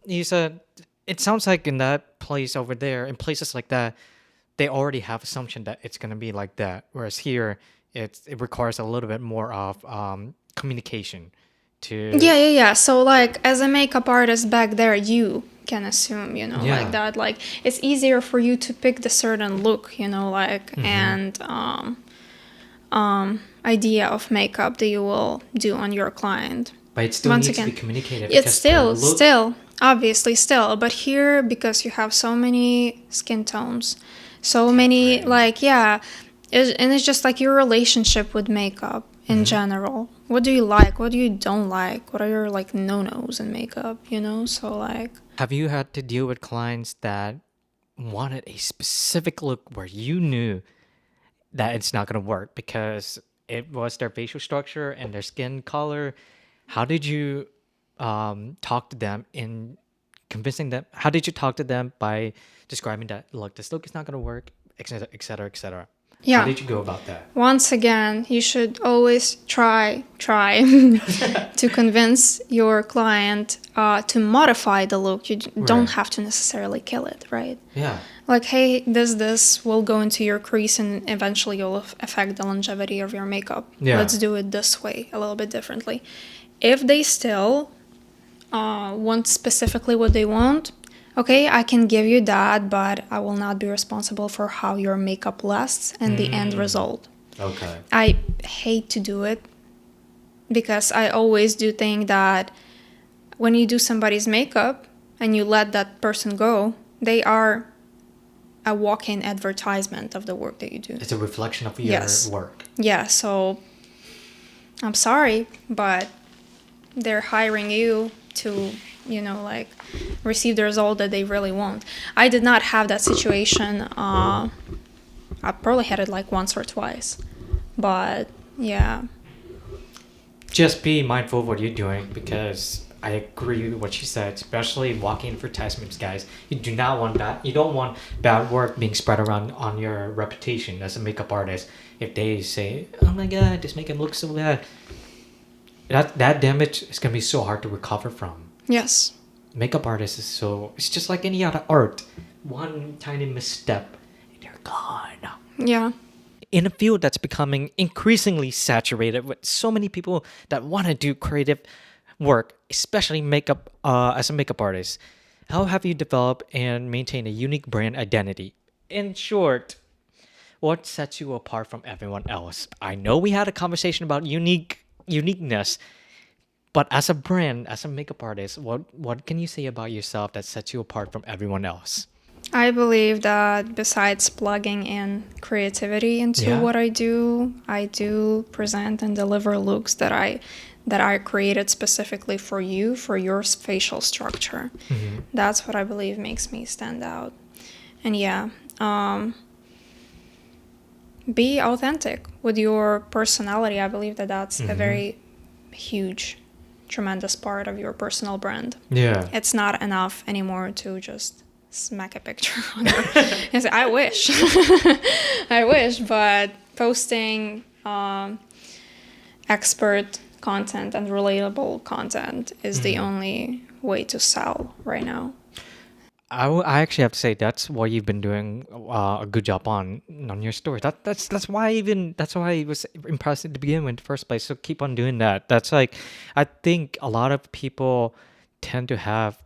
S1: you said, it sounds like in that place over there, in places like that, they already have assumption that it's gonna be like that. Whereas here, it requires a little bit more of communication to...
S2: Yeah. So, like, as a makeup artist back there, you can assume, like that. Like, it's easier for you to pick the certain look, like, and idea of makeup that you will do on your client.
S1: But it still needs to be communicated.
S2: It's still, obviously still. But here, because you have so many skin tones, so many, like, and it's just like your relationship with makeup in general. What do you like? What do you don't like? What are your, like, no-nos in makeup, So, like...
S1: Have you had to deal with clients that wanted a specific look where you knew that it's not going to work because it was their facial structure and their skin color? How did you talk to them in convincing them? How did you talk to them by describing that, look, this look is not going to work, etc., etc., etc.?
S2: Yeah.
S1: How did you go about that?
S2: Once again, you should always try to convince your client to modify the look. You don't have to necessarily kill it, right?
S1: Yeah.
S2: Like, hey, this will go into your crease and eventually you'll affect the longevity of your makeup.
S1: Yeah.
S2: Let's do it this way, a little bit differently. If they still want specifically what they want, okay, I can give you that, but I will not be responsible for how your makeup lasts and the end result.
S1: Okay.
S2: I hate to do it because I always do think that when you do somebody's makeup and you let that person go, they are a walk-in advertisement of the work that you do.
S1: It's a reflection of your work.
S2: Yeah, so I'm sorry, but they're hiring you to, like receive the result that they really want. I did not have that situation. I probably had it like once or twice, but yeah.
S1: Just be mindful of what you're doing, because I agree with what you said, especially walking advertisements, guys. You do not want that. You don't want bad work being spread around on your reputation as a makeup artist. If they say, "Oh my God, this makeup looks so bad," that damage is gonna be so hard to recover from.
S2: Yes.
S1: Makeup artist it's just like any other art. One tiny misstep, and you're gone.
S2: Yeah.
S1: In a field that's becoming increasingly saturated with so many people that want to do creative work, especially makeup, as a makeup artist, how have you developed and maintained a unique brand identity? In short, what sets you apart from everyone else? I know we had a conversation about uniqueness, but as a brand, as a makeup artist, what can you say about yourself that sets you apart from everyone else?
S2: I believe that besides plugging in creativity into what I do present and deliver looks that I created specifically for you, for your facial structure.
S1: Mm-hmm.
S2: That's what I believe makes me stand out. And be authentic with your personality. I believe that that's a very huge, tremendous part of your personal brand.
S1: Yeah.
S2: It's not enough anymore to just smack a picture on it. And say, I wish. I wish, but posting expert content and relatable content is the only way to sell right now.
S1: I actually have to say that's what you've been doing a good job on your story. That's why it was impressive to begin with in the first place. So keep on doing that. That's like, I think a lot of people tend to have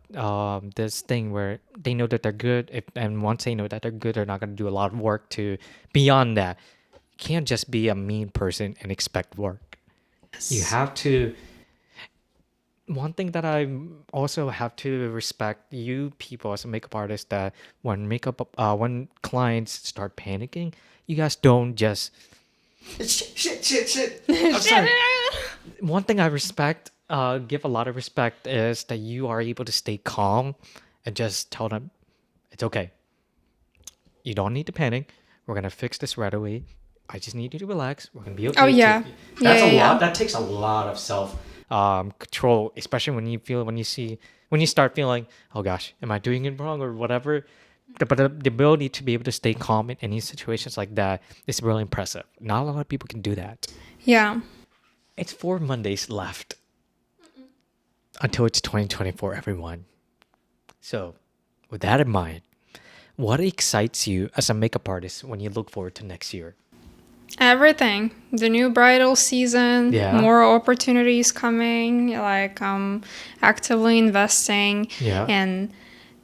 S1: this thing where they know that they're good, and once they know that they're good, they're not going to do a lot of work to beyond that. You can't just be a mean person and expect work.
S2: Yes.
S1: You have to. One thing that I also have to respect you people as a makeup artist, that when clients start panicking, you guys don't just shit. I'm sorry. One thing I respect, give a lot of respect, is that you are able to stay calm and just tell them it's okay. You don't need to panic. We're gonna fix this right away. I just need you to relax. We're gonna be okay.
S2: Oh yeah.
S1: That's a lot.
S2: Yeah.
S1: That takes a lot of self control, especially when you start feeling, oh gosh, am I doing it wrong or whatever. But the ability to be able to stay calm in any situations like that is really impressive. Not a lot of people can do that.
S2: Yeah.
S1: It's 4 Mondays left until it's 2024, everyone. So, with that in mind, what excites you as a makeup artist when you look forward to next year?
S2: Everything. The new bridal season,
S1: Yeah.
S2: more opportunities coming, like actively investing in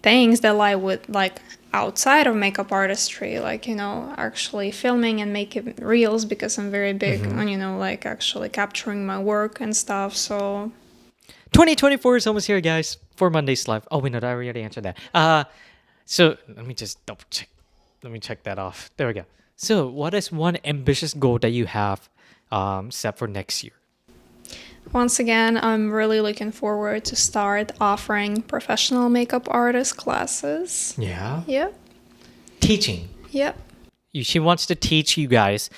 S2: things that lie with like outside of makeup artistry, like, actually filming and making reels, because I'm very big on, like actually capturing my work and stuff. So
S1: 2024 is almost here, guys. 4 Mondays left. Oh, wait, no, I already answered that. So let me just double check. Let me check that off. There we go. So what is one ambitious goal that you have set for next year?
S2: once again, I'm really looking forward to start offering professional makeup artist classes.
S1: Yeah.
S2: Yep.
S1: Teaching.
S2: Yep.
S1: She wants to teach you guys,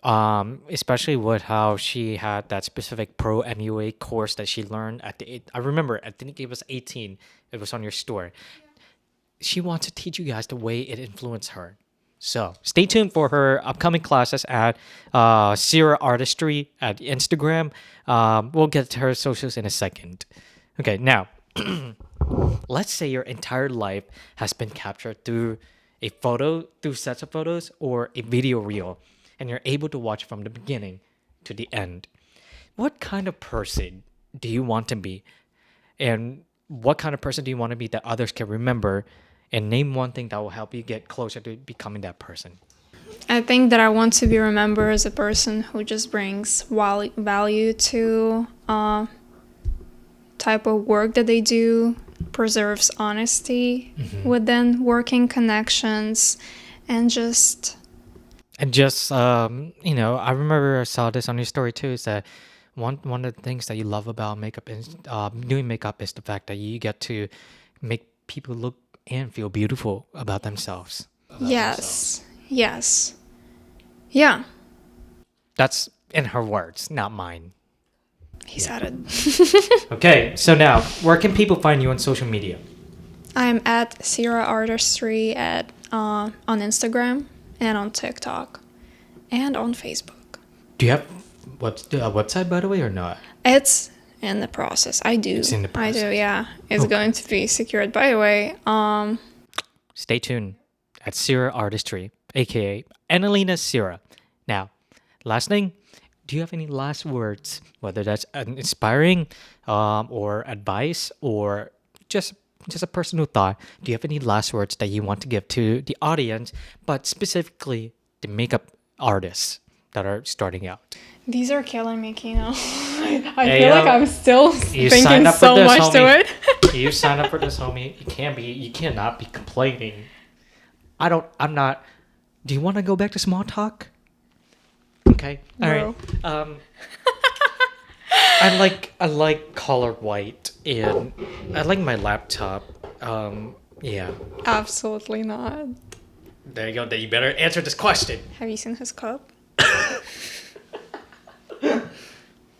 S1: especially with how she had that specific pro MUA course that she learned I remember, I think it was 18. It was on your store. She wants to teach you guys the way it influenced her. So stay tuned for her upcoming classes at Sira Artistry at Instagram. We'll get to her socials in a second. Okay, now, let's say your entire life has been captured through a photo, through sets of photos, or a video reel, and you're able to watch from the beginning to the end. What kind of person do you want to be? And what kind of person do you want to be that others can remember? And name one thing that will help you get closer to becoming that person.
S2: I think that I want to be remembered as a person who just brings value to type of work that they do, preserves honesty within working connections, and just
S1: I remember I saw this on your story too. Is that one of the things that you love about makeup is doing makeup is the fact that you get to make people look and feel beautiful about themselves.
S2: yes, yes, yeah.
S1: That's in her words, not mine.
S2: He said it.
S1: Okay, so now where can people find you on social media?
S2: I'm at Sira Artistry on Instagram and on TikTok and on Facebook.
S1: Do you have a website, by the way, or not?
S2: It's in the process. I do.
S1: It's in the
S2: I do,
S1: process.
S2: yeah. It's
S1: Okay.
S2: going to be secured. By the way,
S1: Stay tuned at Sira Artistry, aka Anhelina Sira. Now, last thing, do you have any last words, whether that's an inspiring or advice or just a personal thought? Do you have any last words that you want to give to the audience, but specifically the makeup artists that are starting out?
S2: these are killing me, Keno. I
S1: Hey,
S2: feel like I'm still
S1: you
S2: thinking
S1: signed up for
S2: so
S1: this,
S2: much to
S1: homie.
S2: it.
S1: You signed up for this, homie. You cannot be complaining. I'm not. Do you want to go back to small talk? Okay. All right.
S2: Bro.
S1: I like color white and I like my laptop. Yeah.
S2: Absolutely not.
S1: There you go. Then you better answer this question.
S2: Have you seen his cup?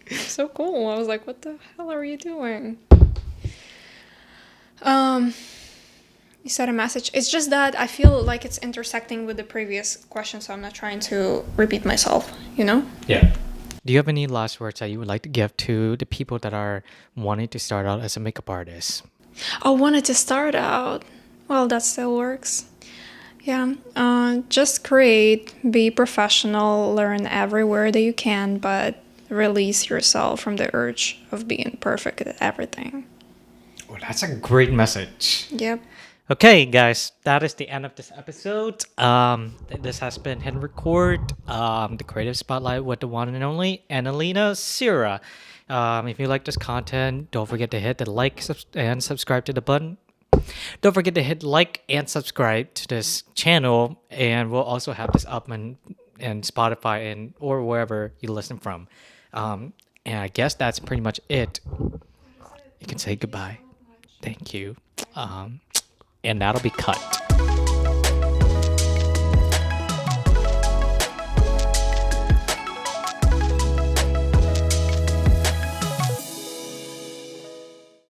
S2: So cool. I was like, what the hell are you doing? You said a message. It's just that I feel like it's intersecting with the previous question, so I'm not trying to repeat myself, you know?
S1: Yeah. Do you have any last words that you would like to give to the people that are wanting to start out as a makeup artist?
S2: I wanted to start out. Well, that still works. Yeah. Just create, be professional, learn everywhere that you can, but release yourself from the urge of being perfect at everything.
S1: Well, that's a great message.
S2: Yep.
S1: Okay, guys, that is the end of this episode. This has been Hit and Record, the creative spotlight with the one and only Anhelina Sira. If you like this content, don't forget to hit the and subscribe to the button. Don't forget to hit like and subscribe to this channel, and we'll also have this up and Spotify and or wherever you listen from. And I guess that's pretty much it. You can say goodbye. Thank you. And that'll be cut.